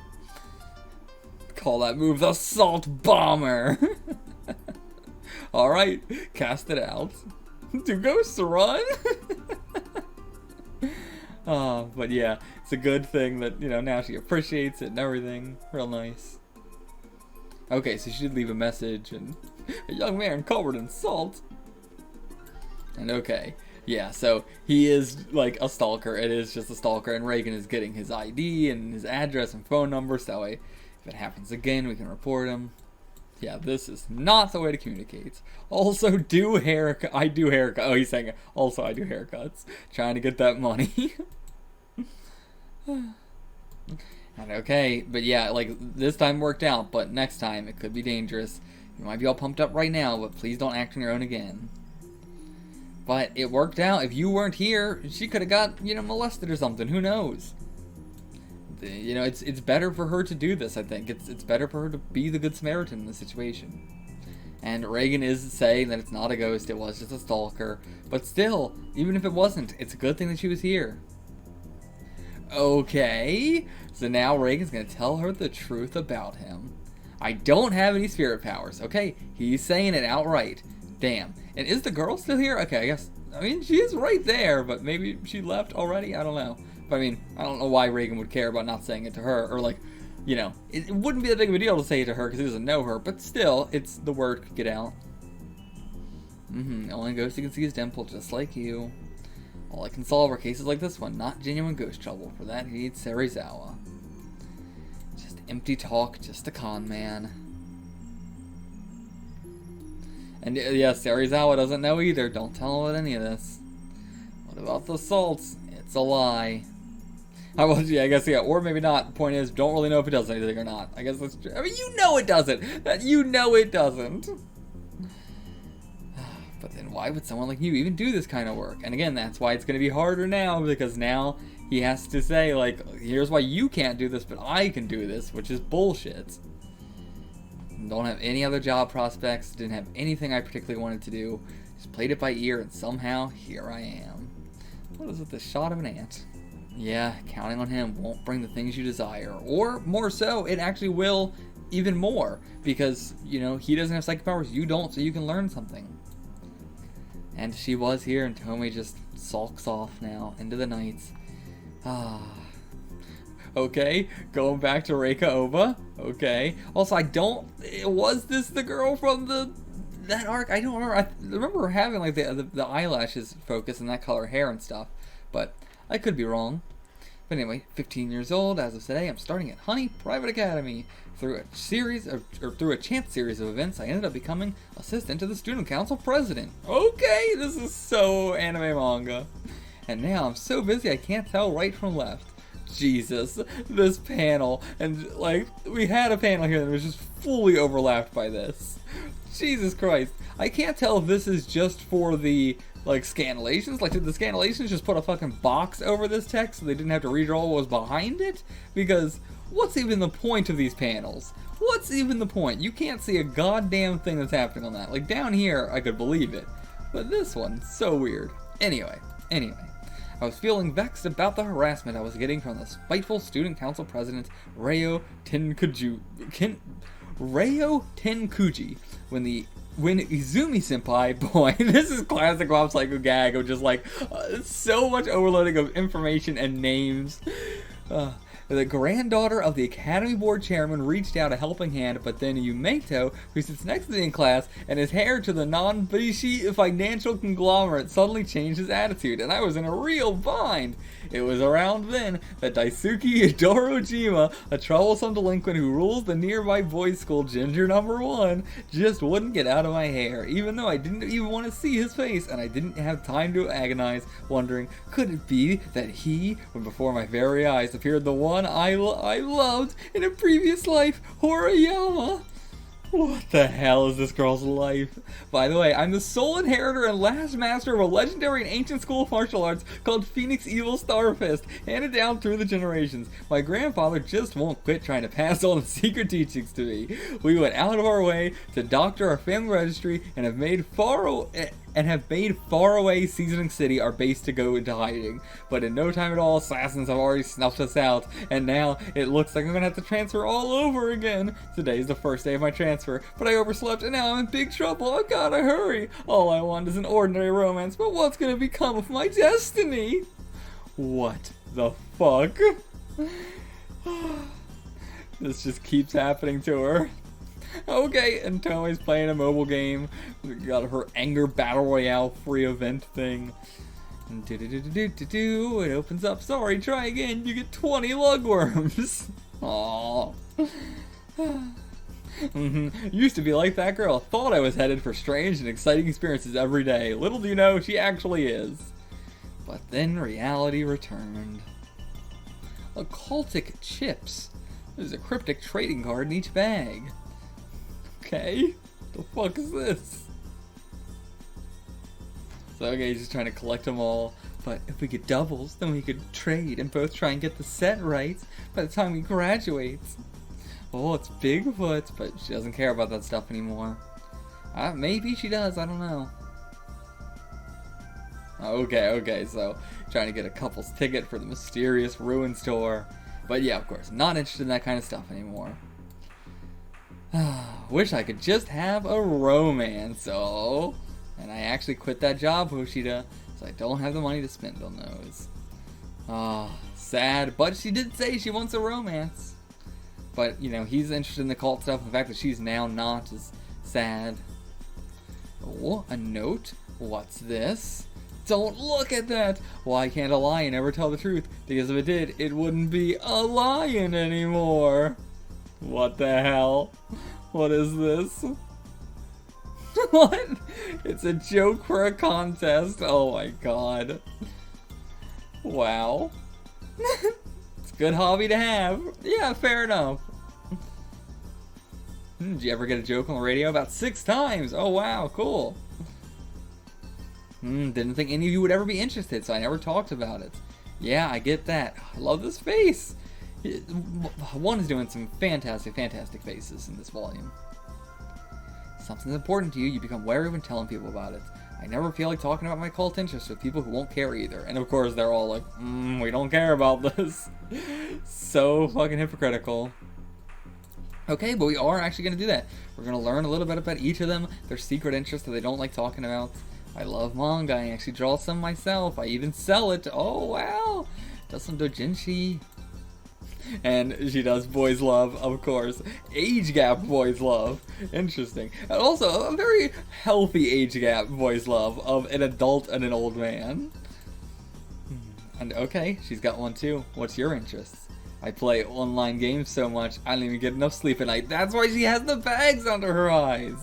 Call that move the Salt Bomber. Alright, cast it out. Do ghosts run? But yeah, it's a good thing that, you know, now she appreciates it and everything. Real nice. Okay, so she did leave a message, and a young man covered in salt. And okay, yeah, so he is like a stalker. It is just a stalker, and Reigen is getting his ID and his address and phone number, so that way, if it happens again, we can report him. Yeah, this is not the way to communicate. Also, do haircut. I do haircut. Oh, he's saying, also, I do haircuts. Trying to get that money. And okay, but yeah, like, this time worked out, but next time it could be dangerous. You might be all pumped up right now, but please don't act on your own again. But it worked out. If you weren't here, she could have got, you know, molested or something. Who knows? You know, it's better for her to do this, I think. It's better for her to be the Good Samaritan in the situation. And Reigen is saying that it's not a ghost, it was just a stalker. But still, even if it wasn't, it's a good thing that she was here. Okay, so now Reigen's gonna tell her the truth about him. I don't have any spirit powers. Okay, he's saying it outright. Damn. And is the girl still here? Okay, I mean, she is right there, but maybe she left already? I don't know. But I mean, I don't know why Reigen would care about not saying it to her, or like, you know, it wouldn't be that big of a deal to say it to her because he doesn't know her, but still, it's the word could get out. Only ghost you can see is dimple, just like you. All I can solve are cases like this one, not genuine ghost trouble. For that, he needs Serizawa. Just empty talk, just a con man. And yeah, Serizawa doesn't know either. Don't tell him about any of this. What about the salts? It's a lie. Yeah, I guess, yeah, or maybe not. The point is, don't really know if it does anything or not. I guess that's true. I mean, you know it doesn't. You know it doesn't. But then why would someone like you even do this kind of work? And again, that's why it's going to be harder now, because now he has to say, like, here's why you can't do this, but I can do this, which is bullshit. Don't have any other job prospects, didn't have anything I particularly wanted to do, just played it by ear, and somehow, here I am. What is it, the shot of an ant? Yeah, counting on him won't bring the things you desire. Or, more so, it actually will even more. Because, you know, he doesn't have psychic powers, you don't, so you can learn something. And she was here, and Tomy just sulks off now into the nights. Okay, going back to Reika Oba. Okay. Also, was this the girl from that arc? I don't remember. I remember her having like the eyelashes focus and that color hair and stuff, but I could be wrong. But anyway, 15 years old as of today, I'm starting at Honey Private Academy. Through a chance series of events, I ended up becoming assistant to the student council president. Okay, this is so anime manga. And now I'm so busy I can't tell right from left. Jesus, this panel, and like, we had a panel here that was just fully overlapped by this. Jesus Christ, I can't tell if this is just for the, like, scanlations. Like, did the scanlations just put a fucking box over this text so they didn't have to redraw what was behind it? Because, what's even the point of these panels? What's even the point? You can't see a goddamn thing that's happening on that. Like, down here, I could believe it. But this one, so weird. Anyway. I was feeling vexed about the harassment I was getting from the spiteful student council president, Ryo Tenkuji, when Izumi-senpai, boy, this is classic Mob Psycho gag of just like, so much overloading of information and names. The granddaughter of the Academy Board Chairman reached out a helping hand, but then Yumeto, who sits next to me in class, and is heir to the non-Bishi financial conglomerate, suddenly changed his attitude, and I was in a real bind. It was around then that Daisuke Dorojima, a troublesome delinquent who rules the nearby boys' school, Ginger #1, just wouldn't get out of my hair, even though I didn't even want to see his face, and I didn't have time to agonize, wondering, could it be that he, when before my very eyes appeared the one I loved in a previous life, Horiyama? What the hell is this girl's life? By the way, I'm the sole inheritor and last master of a legendary and ancient school of martial arts called Phoenix Evil Starfist, handed down through the generations. My grandfather just won't quit trying to pass on the secret teachings to me. We went out of our way to doctor our family registry and have made and have made faraway Seasoning City our base to go into hiding. But in no time at all, assassins have already snuffed us out, and now it looks like I'm gonna have to transfer all over again. Today's the first day of my transfer, but I overslept and now I'm in big trouble. I gotta hurry. All I want is an ordinary romance, but what's gonna become of my destiny? What the fuck? This just keeps happening to her. Okay, and Tomoe's playing a mobile game. We got her Anger Battle Royale free event thing. It opens up. Sorry, try again. You get 20 lugworms. Aww. Used to be like that girl. Thought I was headed for strange and exciting experiences every day. Little do you know, she actually is. But then reality returned. Occultic chips. There's a cryptic trading card in each bag. Okay, the fuck is this? So okay, he's just trying to collect them all. But if we get doubles, then we could trade and both try and get the set right by the time we graduate. Oh, it's Bigfoot, but she doesn't care about that stuff anymore. Maybe she does, I don't know. Okay, so trying to get a couple's ticket for the mysterious ruin store. But yeah, of course, not interested in that kind of stuff anymore. Wish I could just have a romance, oh. And I actually quit that job, Hoshida, so I don't have the money to spend on those. Sad, but she did say she wants a romance. But, you know, he's interested in the cult stuff, and the fact that she's now not is sad. Oh, a note? What's this? Don't look at that! Why can't a lion ever tell the truth? Because if it did, it wouldn't be a lion anymore. What the hell? What is this? What? It's a joke for a contest. Oh my god. Wow. It's a good hobby to have. Yeah, fair enough. Did you ever get a joke on the radio? About 6 times. Oh wow, cool. Didn't think any of you would ever be interested, so I never talked about it. Yeah, I get that. I love this face. One is doing some fantastic faces in this volume. Something's important to you, you become wary when telling people about it. I never feel like talking about my cult interests with people who won't care either. And of course, they're all like, we don't care about this. So fucking hypocritical. Okay, but we are actually going to do that. We're going to learn a little bit about each of them, their secret interests that they don't like talking about. I love manga. I actually draw some myself. I even sell it. Oh, wow. Does some doujinshi. And she does boys love, of course. Age gap boys love. Interesting. And also, a very healthy age gap boys love of an adult and an old man. And okay, she's got one too. What's your interests? I play online games so much, I don't even get enough sleep at night. That's why she has the bags under her eyes.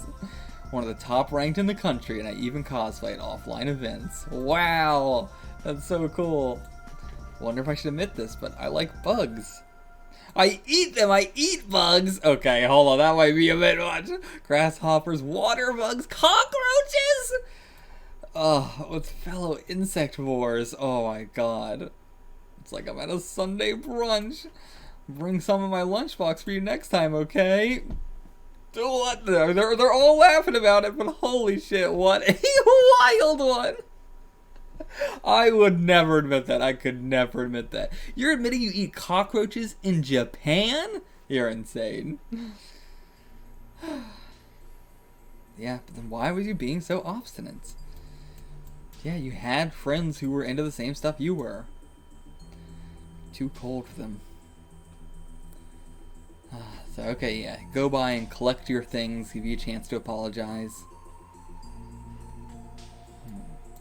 One of the top ranked in the country, and I even cosplay at offline events. Wow, that's so cool. Wonder if I should admit this, but I like bugs. I eat them, I eat bugs. Okay, hold on, that might be a bit much. Grasshoppers, water bugs, cockroaches. With fellow insectivores. Oh my god. It's like I'm at a Sunday brunch. Bring some in my lunchbox for you next time, okay? What? They're all laughing about it, but holy shit, what a wild one! I would never admit that. I could never admit that. You're admitting you eat cockroaches in Japan? You're insane. Yeah, but then why was you being so obstinate? Yeah, you had friends who were into the same stuff you were. Too cold for them. So, okay, yeah. Go by and collect your things. Give you a chance to apologize.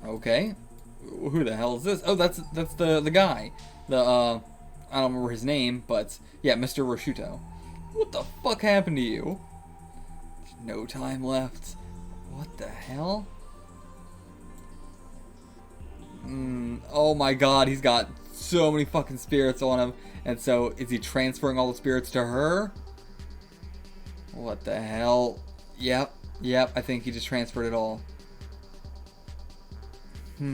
Okay. Who the hell is this? Oh, that's the guy. I don't remember his name, but yeah, Mr. Roshuto. What the fuck happened to you? No time left. What the hell? Oh my god, he's got so many fucking spirits on him. And so, is he transferring all the spirits to her? What the hell? Yep, I think he just transferred it all. So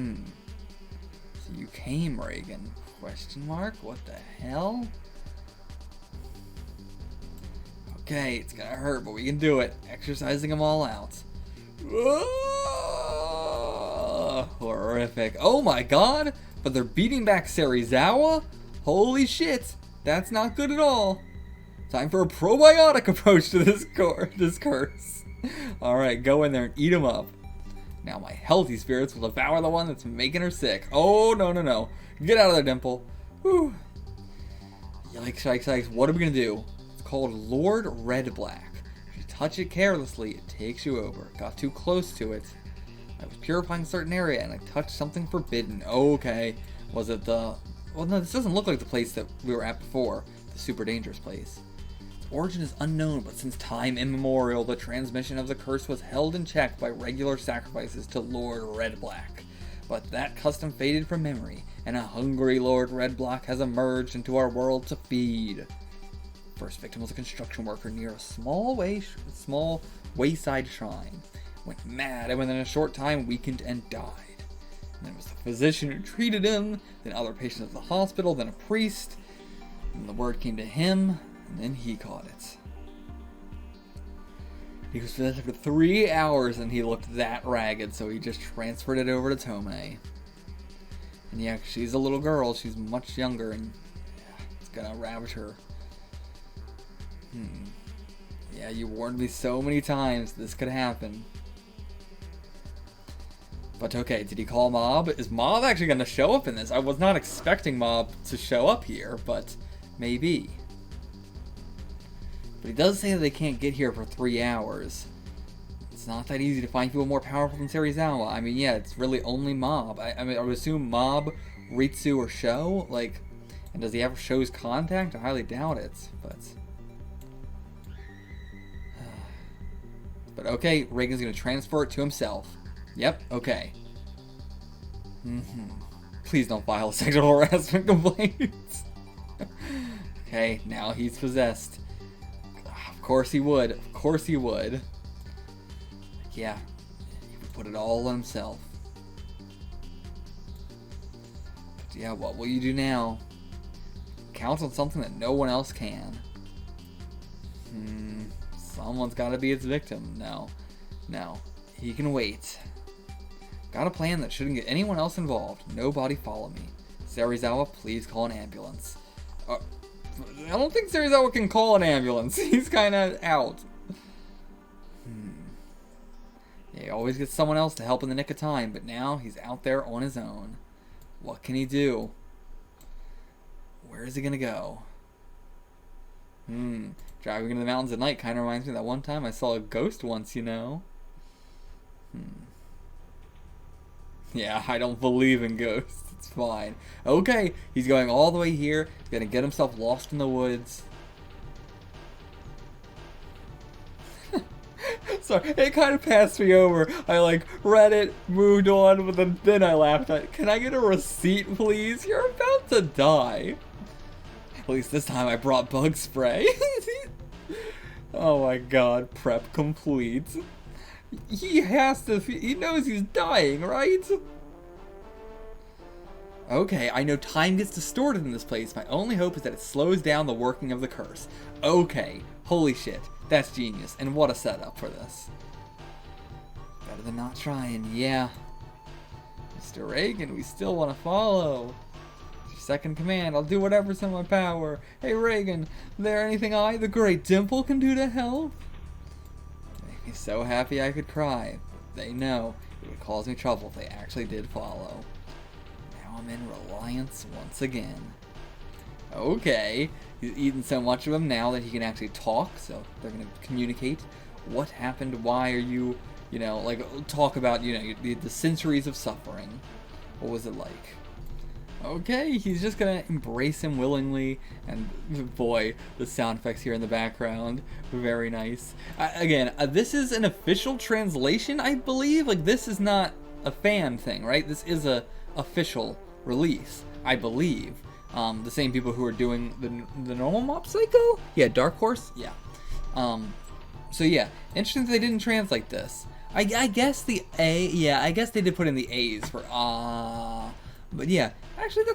you came, Reigen? Question mark? What the hell? Okay, it's gonna hurt, but we can do it. Exercising them all out. Whoa! Horrific. Oh my god! But they're beating back Serizawa? Holy shit! That's not good at all. Time for a probiotic approach to this curse. Alright, go in there and eat him up. Now my healthy spirits will devour the one that's making her sick. Oh, no, no, no. Get out of there, Dimple. Whew. Yikes, yikes, yikes. What are we going to do? It's called Lord Red Black. If you touch it carelessly, it takes you over. Got too close to it. I was purifying a certain area and I touched something forbidden. Okay. Was it the... Well, no, this doesn't look like the place that we were at before. The super dangerous place. Its origin is unknown, but since time immemorial, the transmission of the curse was held in check by regular sacrifices to Lord Red Black. But that custom faded from memory, and a hungry Lord Red Black has emerged into our world to feed. First victim was a construction worker near a small wayside shrine. Went mad and within a short time weakened and died. And then it was the physician who treated him, then other patients at the hospital, then a priest. And the word came to him, and then he caught it. He was possessed for 3 hours and he looked that ragged, so he just transferred it over to Tomei. And yeah, she's a little girl, she's much younger, and yeah, it's gonna ravage her. Yeah, you warned me so many times this could happen. But okay, did he call Mob? Is Mob actually gonna show up in this? I was not expecting Mob to show up here, but maybe. But he does say that they can't get here for 3 hours. It's not that easy to find people more powerful than Serizawa. I mean, yeah, it's really only Mob. I mean, I would assume Mob, Ritsu, or Sho. Like, and does he have Sho's contact? I highly doubt it. But okay, Reigen's gonna transfer it to himself. Yep. Okay. Please don't file sexual harassment complaints. Okay, now he's possessed. Of course he would. Of course he would. Yeah, he would put it all on himself. But yeah, what will you do now? Count on something that no one else can. Someone's got to be its victim. No, he can wait. Got a plan that shouldn't get anyone else involved. Nobody follow me. Serizawa, please call an ambulance. I don't think Serizawa can call an ambulance. He's kind of out. Yeah, he always gets someone else to help in the nick of time, but now he's out there on his own. What can he do? Where is he gonna go? Driving into the mountains at night kind of reminds me of that one time I saw a ghost once, you know? Yeah, I don't believe in ghosts. It's fine. Okay, he's going all the way here. He's gonna get himself lost in the woods. Sorry, it kind of passed me over. I read it, moved on, but then I laughed at it. Can I get a receipt, please? You're about to die. At least this time I brought bug spray. Oh my god, prep complete. He knows he's dying, right? Okay, I know time gets distorted in this place. My only hope is that it slows down the working of the curse. Okay, holy shit, that's genius, and what a setup for this. Better than not trying, yeah. Mr. Reigen, we still want to follow. It's your second command, I'll do whatever's in my power. Hey Reigen, there anything I, the great Dimple, can do to help? Make me so happy I could cry. They know it would cause me trouble if they actually did follow. Now I'm in reliance once again. Okay, he's eaten so much of them now that he can actually talk, so they're going to communicate. What happened? Why are you, talk about, the centuries of suffering. What was it like? Okay, he's just going to embrace him willingly, and boy, the sound effects here in the background, very nice. Again, this is an official translation, I believe. This is not a fan thing, right? This is a official release, I believe. The same people who are doing the normal Mob Psycho? Yeah, Dark Horse? Yeah. So yeah, interesting that they didn't translate this. I guess the A, yeah, I guess they did put in the A's for but yeah, actually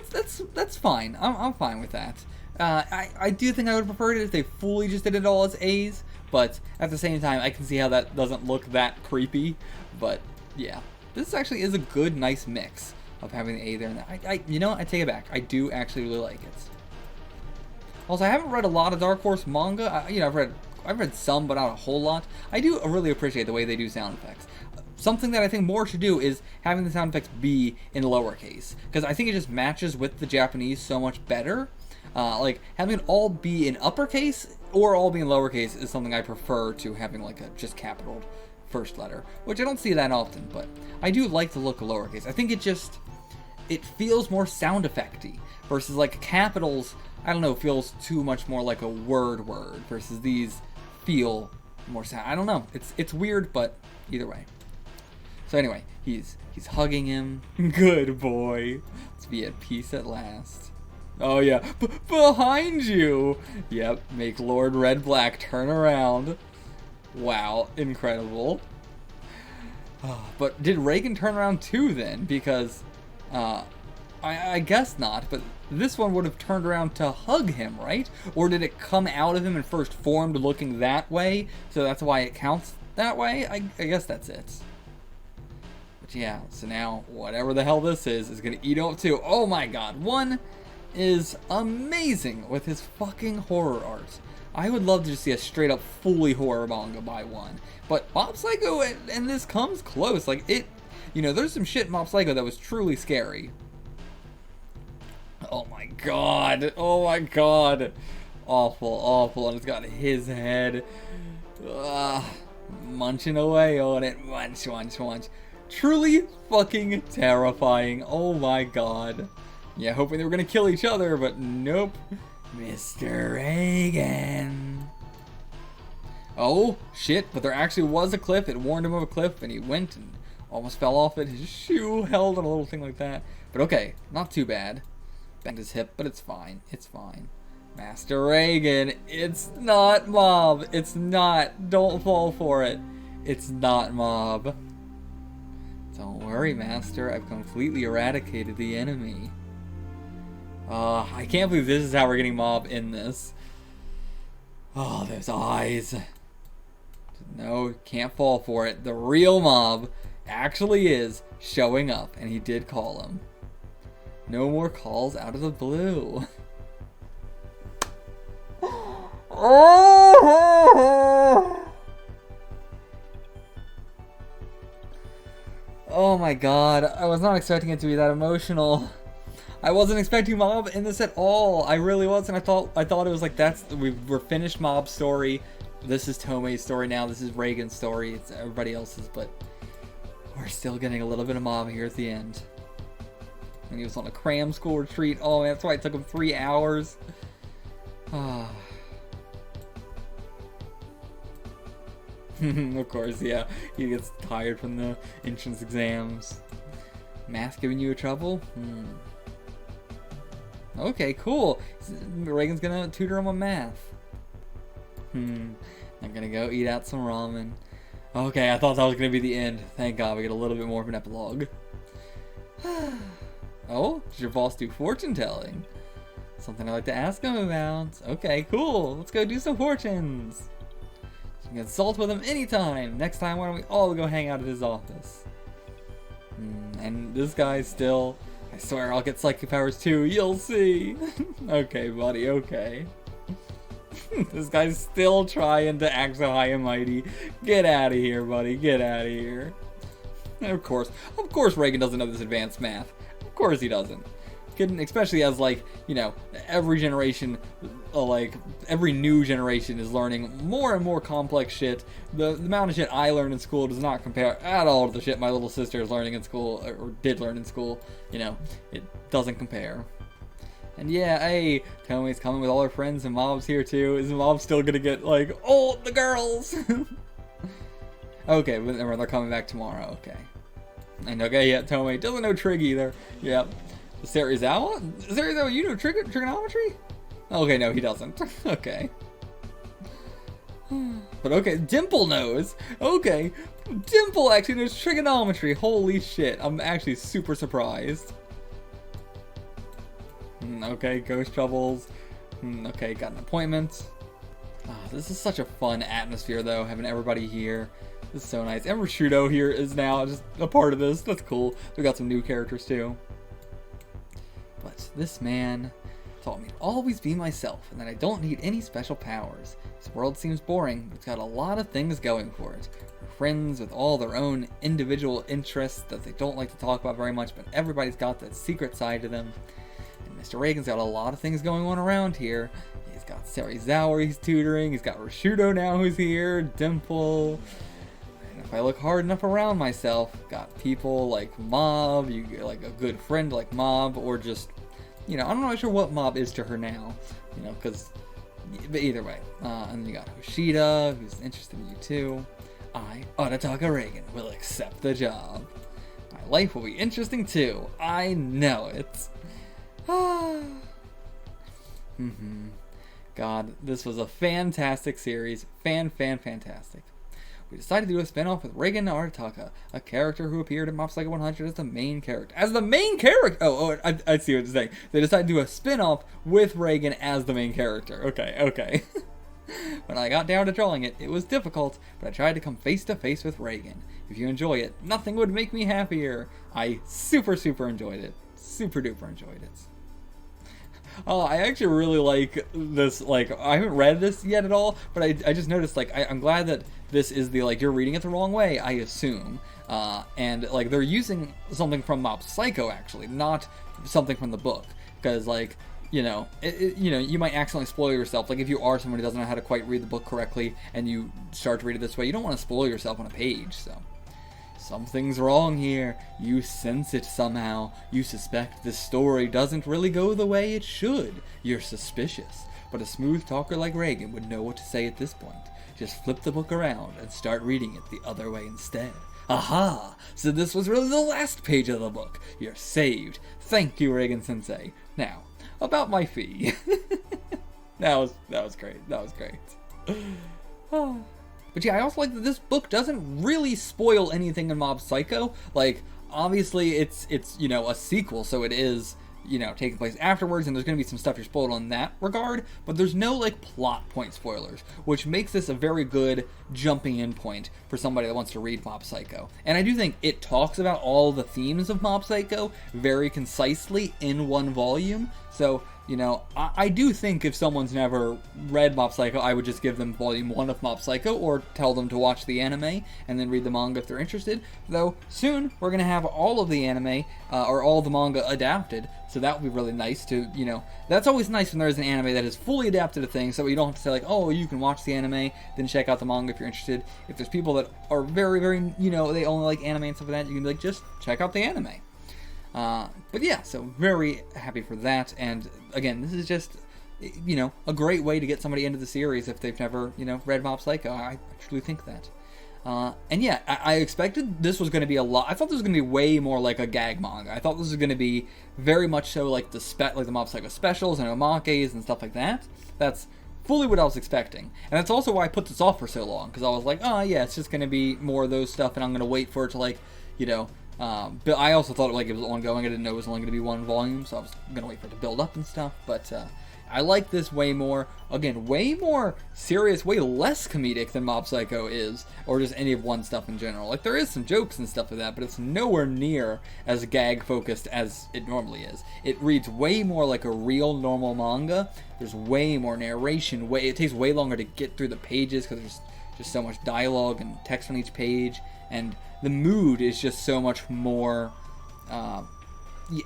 that's fine. I'm fine with that. I do think I would have preferred it if they fully just did it all as A's, but at the same time, I can see how that doesn't look that creepy. But yeah, this actually is a good, nice mix of having the A there and that. You know what? I take it back. I do actually really like it. Also, I haven't read a lot of Dark Horse manga. I've read some, but not a whole lot. I do really appreciate the way they do sound effects. Something that I think more should do is having the sound effects be in lowercase, because I think it just matches with the Japanese so much better. Like, having it all be in uppercase or all be in lowercase is something I prefer to having like a just capitaled first letter, which I don't see that often, but I do like the look of lowercase. I think it feels more sound effecty versus like capitals, I don't know, feels too much more like a word versus these feel more sound. I don't know. It's weird, but either way. So anyway, he's hugging him. Good boy. Let's be at peace at last. Oh yeah, behind you. Yep, make Lord Red Black turn around. Wow, incredible. But did Reigen turn around too then? Because I guess not, but this one would have turned around to hug him, right? Or did it come out of him and first formed looking that way, so that's why it counts that way? I guess that's it. But yeah, so now whatever the hell this is gonna eat up too. Oh my god, one is amazing with his fucking horror art. I would love to just see a straight up fully horror manga by one. But Mob Psycho and this comes close. Like it, you know, there's some shit in Mob Psycho that was truly scary. Oh my god. Oh my god. Awful, awful. And it's got his head munching away on it. Munch, munch, munch. Truly fucking terrifying. Oh my god. Yeah, hoping they were gonna kill each other, but nope. Mr. Reigen. Oh, shit, but there actually was a cliff. It warned him of a cliff, and he went and almost fell off it. His shoe held on a little thing like that. But okay, not too bad. Banged his hip, but it's fine. It's fine. Master Reigen, it's not Mob. It's not. Don't fall for it. It's not Mob. Don't worry, Master. I've completely eradicated the enemy. I can't believe this is how we're getting Mob in this. Oh, those eyes. No, can't fall for it. The real Mob actually is showing up, and he did call him. No more calls out of the blue. Oh my god, I was not expecting it to be that emotional. I wasn't expecting Mob in this at all. I really wasn't. I thought it was like we're finished Mob's story. This is Tomei's story now. This is Reigen's story. It's everybody else's, but we're still getting a little bit of Mob here at the end. And he was on a cram school retreat. Oh, man, that's why it took him 3 hours. Of course, yeah. He gets tired from the entrance exams. Math giving you a trouble? Okay, cool. Reigen's gonna tutor him on math. I'm gonna go eat out some ramen. Okay, I thought that was gonna be the end. Thank God we get a little bit more of an epilogue. Oh, does your boss do fortune telling? Something I'd like to ask him about. Okay, cool. Let's go do some fortunes. You can consult with him anytime. Next time, why don't we all go hang out at his office? And this guy's still... I swear I'll get psychic powers too. You'll see. Okay, buddy, okay. This guy's still trying to act so high and mighty. Get out of here, buddy. Get out of here. And of course Reigen doesn't know this advanced math. Of course he doesn't. Especially as, like, you know, every generation, every new generation is learning more and more complex shit. The amount of shit I learned in school does not compare at all to the shit my little sister is learning in school, or did learn in school. You know, it doesn't compare. And yeah, hey, Tomei's coming with all her friends, and Mob's here too. Is Mob still gonna get, like, oh, the girls? Okay, but they're coming back tomorrow, okay. And okay, yeah, Tomei doesn't know trig either. Yep. Serizawa? Serizawa, you know trigonometry? Okay, no, he doesn't. Okay. But okay, Dimple knows. Okay, Dimple actually knows trigonometry. Holy shit, I'm actually super surprised. Okay, ghost troubles. Okay, got an appointment. Oh, this is such a fun atmosphere, though, having everybody here. This is so nice. And Rashudo here is now just a part of this. That's cool. We got some new characters too. But this man taught me to always be myself and that I don't need any special powers. This world seems boring, but it's got a lot of things going for it. We're friends with all their own individual interests that they don't like to talk about very much, but everybody's got that secret side to them. And Mr. Reigen's got a lot of things going on around here. He's got Serizawa he's tutoring, he's got Rashudo now who's here, Dimple. And if I look hard enough around myself, got people like Mob, you get like a good friend like Mob, or just, you know, I'm not sure what Mob is to her now, you know, because, but either way. And then you got Hoshida, who's interested in you too. I, Arataka Reigen, will accept the job. My life will be interesting too. I know it. God, this was a fantastic series. Fantastic. We decided to do a spin-off with Reigen Arataka, a character who appeared in Mob Psycho 100 as the main character. As the main character! I see what you're saying. They decided to do a spin-off with Reigen as the main character. Okay. When I got down to drawing it, it was difficult, but I tried to come face to face with Reigen. If you enjoy it, nothing would make me happier. I super enjoyed it. Super duper enjoyed it. Oh, I actually really like this. Like, I haven't read this yet at all, but I just noticed, like, I'm glad that this is the, like, you're reading it the wrong way, I assume. And, like, they're using something from Mob Psycho, actually, not something from the book. Because, like, you know, you might accidentally spoil yourself. Like, if you are someone who doesn't know how to quite read the book correctly, and you start to read it this way, you don't want to spoil yourself on a page, so. Something's wrong here. You sense it somehow. You suspect this story doesn't really go the way it should. You're suspicious. But a smooth talker like Reigen would know what to say at this point. Just flip the book around and start reading it the other way instead. Aha! So this was really the last page of the book. You're saved. Thank you, Reigen-sensei. Now, about my fee. That was great. That was great. But yeah, I also like that this book doesn't really spoil anything in Mob Psycho. Like, obviously it's you know, a sequel, so it is, you know, taking place afterwards, and there's going to be some stuff you're spoiled on that regard, but there's no, like, plot point spoilers, which makes this a very good jumping in point for somebody that wants to read Mob Psycho. And I do think it talks about all the themes of Mob Psycho very concisely in one volume, so, you know, I do think if someone's never read Mob Psycho, I would just give them volume 1 of Mob Psycho, or tell them to watch the anime, and then read the manga if they're interested. Though, soon, we're going to have all of the anime, or all of the manga adapted, so that would be really nice to, you know, that's always nice when there's an anime that is fully adapted to things, so you don't have to say, like, oh, you can watch the anime, then check out the manga if you're interested. If there's people that are very, you know, they only like anime and stuff like that, you can be like, just check out the anime. But yeah, so very happy for that, and again, this is just, you know, a great way to get somebody into the series if they've never, you know, read Mob Psycho. I truly think that. And yeah, I expected this was going to be a lot. I thought this was going to be way more like a gag manga. I thought this was going to be very much so like the Mob Psycho specials and omakes and stuff like that. That's fully what I was expecting, and that's also why I put this off for so long, because I was like, oh yeah, it's just going to be more of those stuff, and I'm going to wait for it to, like, you know. But I also thought it was ongoing. I didn't know it was only going to be one volume, so I was going to wait for it to build up and stuff. But I like this way more. Again, way more serious, way less comedic than Mob Psycho is, or just any of one stuff in general. Like, there is some jokes and stuff like that, but it's nowhere near as gag-focused as it normally is. It reads way more like a real, normal manga. There's way more narration. It takes way longer to get through the pages, because there's just so much dialogue and text on each page, and the mood is just so much more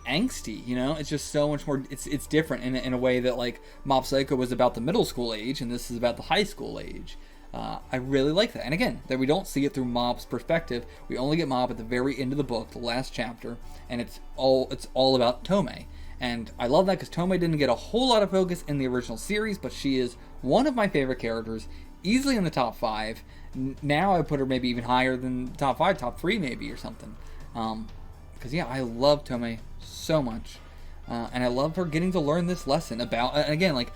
angsty, you know? It's just so much more, it's different in a way that, like, Mob Psycho was about the middle school age, and this is about the high school age. I really like that. And again, that we don't see it through Mob's perspective. We only get Mob at the very end of the book, the last chapter, and it's all about Tomei. And I love that, because Tomei didn't get a whole lot of focus in the original series, but she is one of my favorite characters, easily in the top 5. Now I put her maybe even higher than top 5, top 3 maybe, or something. Because yeah, I love Tomei so much, and I love her getting to learn this lesson about. And again, like,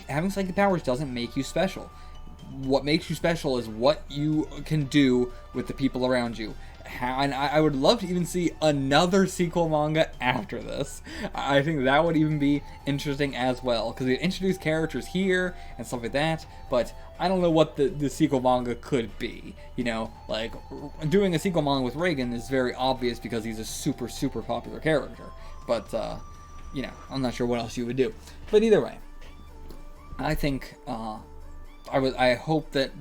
having psychic powers doesn't make you special. What makes you special is what you can do with the people around you. how, and I would love to even see another sequel manga after this. I think that would even be interesting as well, because they introduce characters here and stuff like that, but I don't know what the sequel manga could be. You know, like, doing a sequel manga with Reigen is very obvious because he's a super, super popular character, but, you know, I'm not sure what else you would do. But either way, I think, I hope that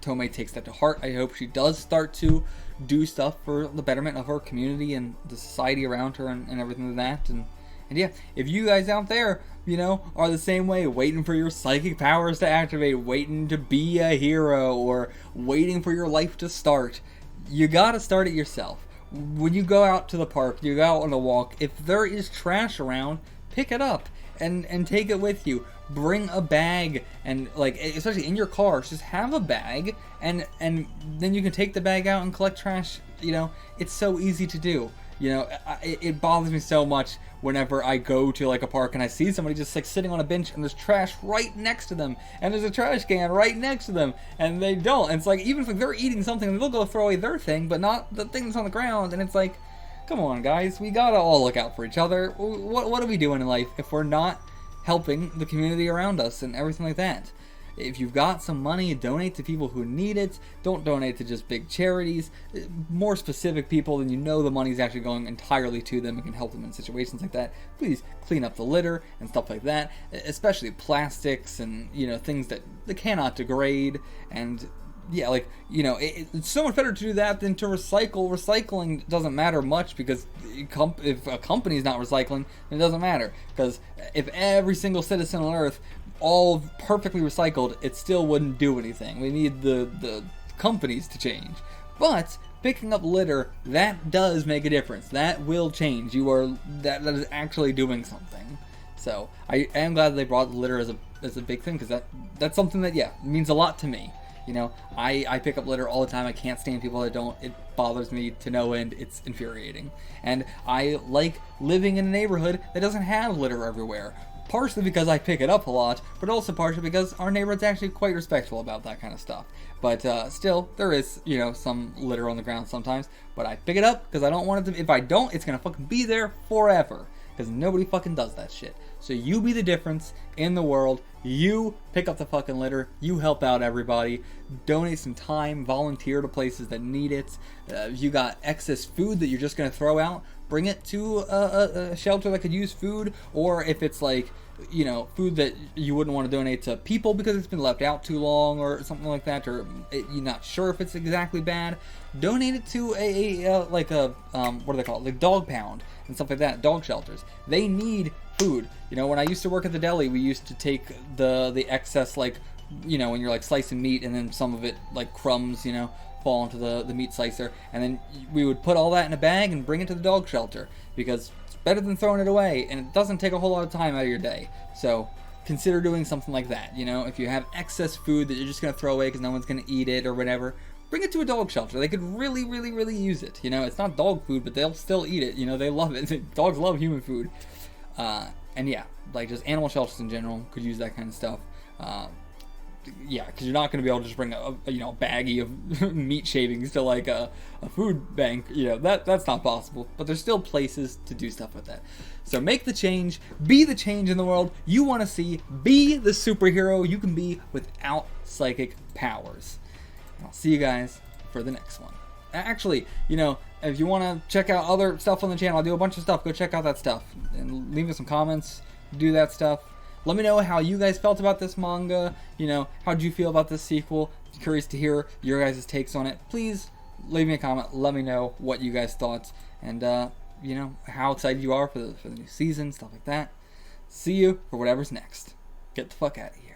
Tomei takes that to heart. I hope she does start to do stuff for the betterment of her community and the society around her and everything like that. And yeah, if you guys out there, you know, are the same way, waiting for your psychic powers to activate, waiting to be a hero, or waiting for your life to start, you gotta start it yourself. When you go out to the park, you go out on a walk, if there is trash around, pick it up and take it with you. Bring a bag, and like, especially in your car, just have a bag, and then you can take the bag out and collect trash. You know, it's so easy to do. You know, it bothers me so much whenever I go to like a park and I see somebody just like sitting on a bench and there's trash right next to them, and there's a trash can right next to them, and they don't. And it's like, even if like, they're eating something, they'll go throw away their thing, but not the thing that's on the ground. And it's like, come on, guys, we gotta all look out for each other. What are we doing in life if we're not helping the community around us and everything like that? If you've got some money, donate to people who need it. Don't donate to just big charities. More specific people, and you know the money's actually going entirely to them and can help them in situations like that. Please clean up the litter and stuff like that, especially plastics and, you know, things that they cannot degrade. And yeah, like, you know, it's so much better to do that than to recycle. Recycling doesn't matter much, because if a company's not recycling, then it doesn't matter. Because if every single citizen on Earth all perfectly recycled, it still wouldn't do anything. We need the companies to change. But picking up litter, that does make a difference. That will change. That is actually doing something. So I am glad they brought the litter as a big thing, because that's something that, yeah, means a lot to me. You know, I pick up litter all the time. I can't stand people that don't. It bothers me to no end. It's infuriating. And I like living in a neighborhood that doesn't have litter everywhere. Partially because I pick it up a lot, but also partially because our neighborhood's actually quite respectful about that kind of stuff. But still, there is, you know, some litter on the ground sometimes. But I pick it up because I don't want it to. If I don't, it's gonna fucking be there forever. Because nobody fucking does that shit. So you be the difference in the world. You pick up the fucking litter. You help out everybody. Donate some time. Volunteer to places that need it. If you got excess food that you're just going to throw out, bring it to a shelter that could use food. Or if it's like, you know, food that you wouldn't want to donate to people because it's been left out too long or something like that, or you're not sure if it's exactly bad, donate it to what do they call it, like dog pound and stuff like that, dog shelters. They need food. You know, when I used to work at the deli, we used to take the excess, like, you know, when you're like slicing meat and then some of it, like crumbs, you know, fall into the meat slicer, and then we would put all that in a bag and bring it to the dog shelter, because it's better than throwing it away, and it doesn't take a whole lot of time out of your day. So consider doing something like that. You know, if you have excess food that you're just going to throw away because no one's going to eat it or whatever, bring it to a dog shelter. They could really, really, really use it. You know, it's not dog food, but they'll still eat it. You know, they love it. Dogs love human food. And yeah, like just animal shelters in general could use that kind of stuff. Yeah, because you're not going to be able to just bring a baggie of meat shavings to like a food bank. You know, that's not possible. But there's still places to do stuff with that. So make the change. Be the change in the world you want to see. Be the superhero you can be without psychic powers. And I'll see you guys for the next one. Actually, you know, if you want to check out other stuff on the channel, I do a bunch of stuff. Go check out that stuff and leave me some comments. Do that stuff. Let me know how you guys felt about this manga. You know, how'd you feel about this sequel? Curious to hear your guys' takes on it. Please leave me a comment. Let me know what you guys thought. And, you know, how excited you are for the new season, stuff like that. See you for whatever's next. Get the fuck out of here.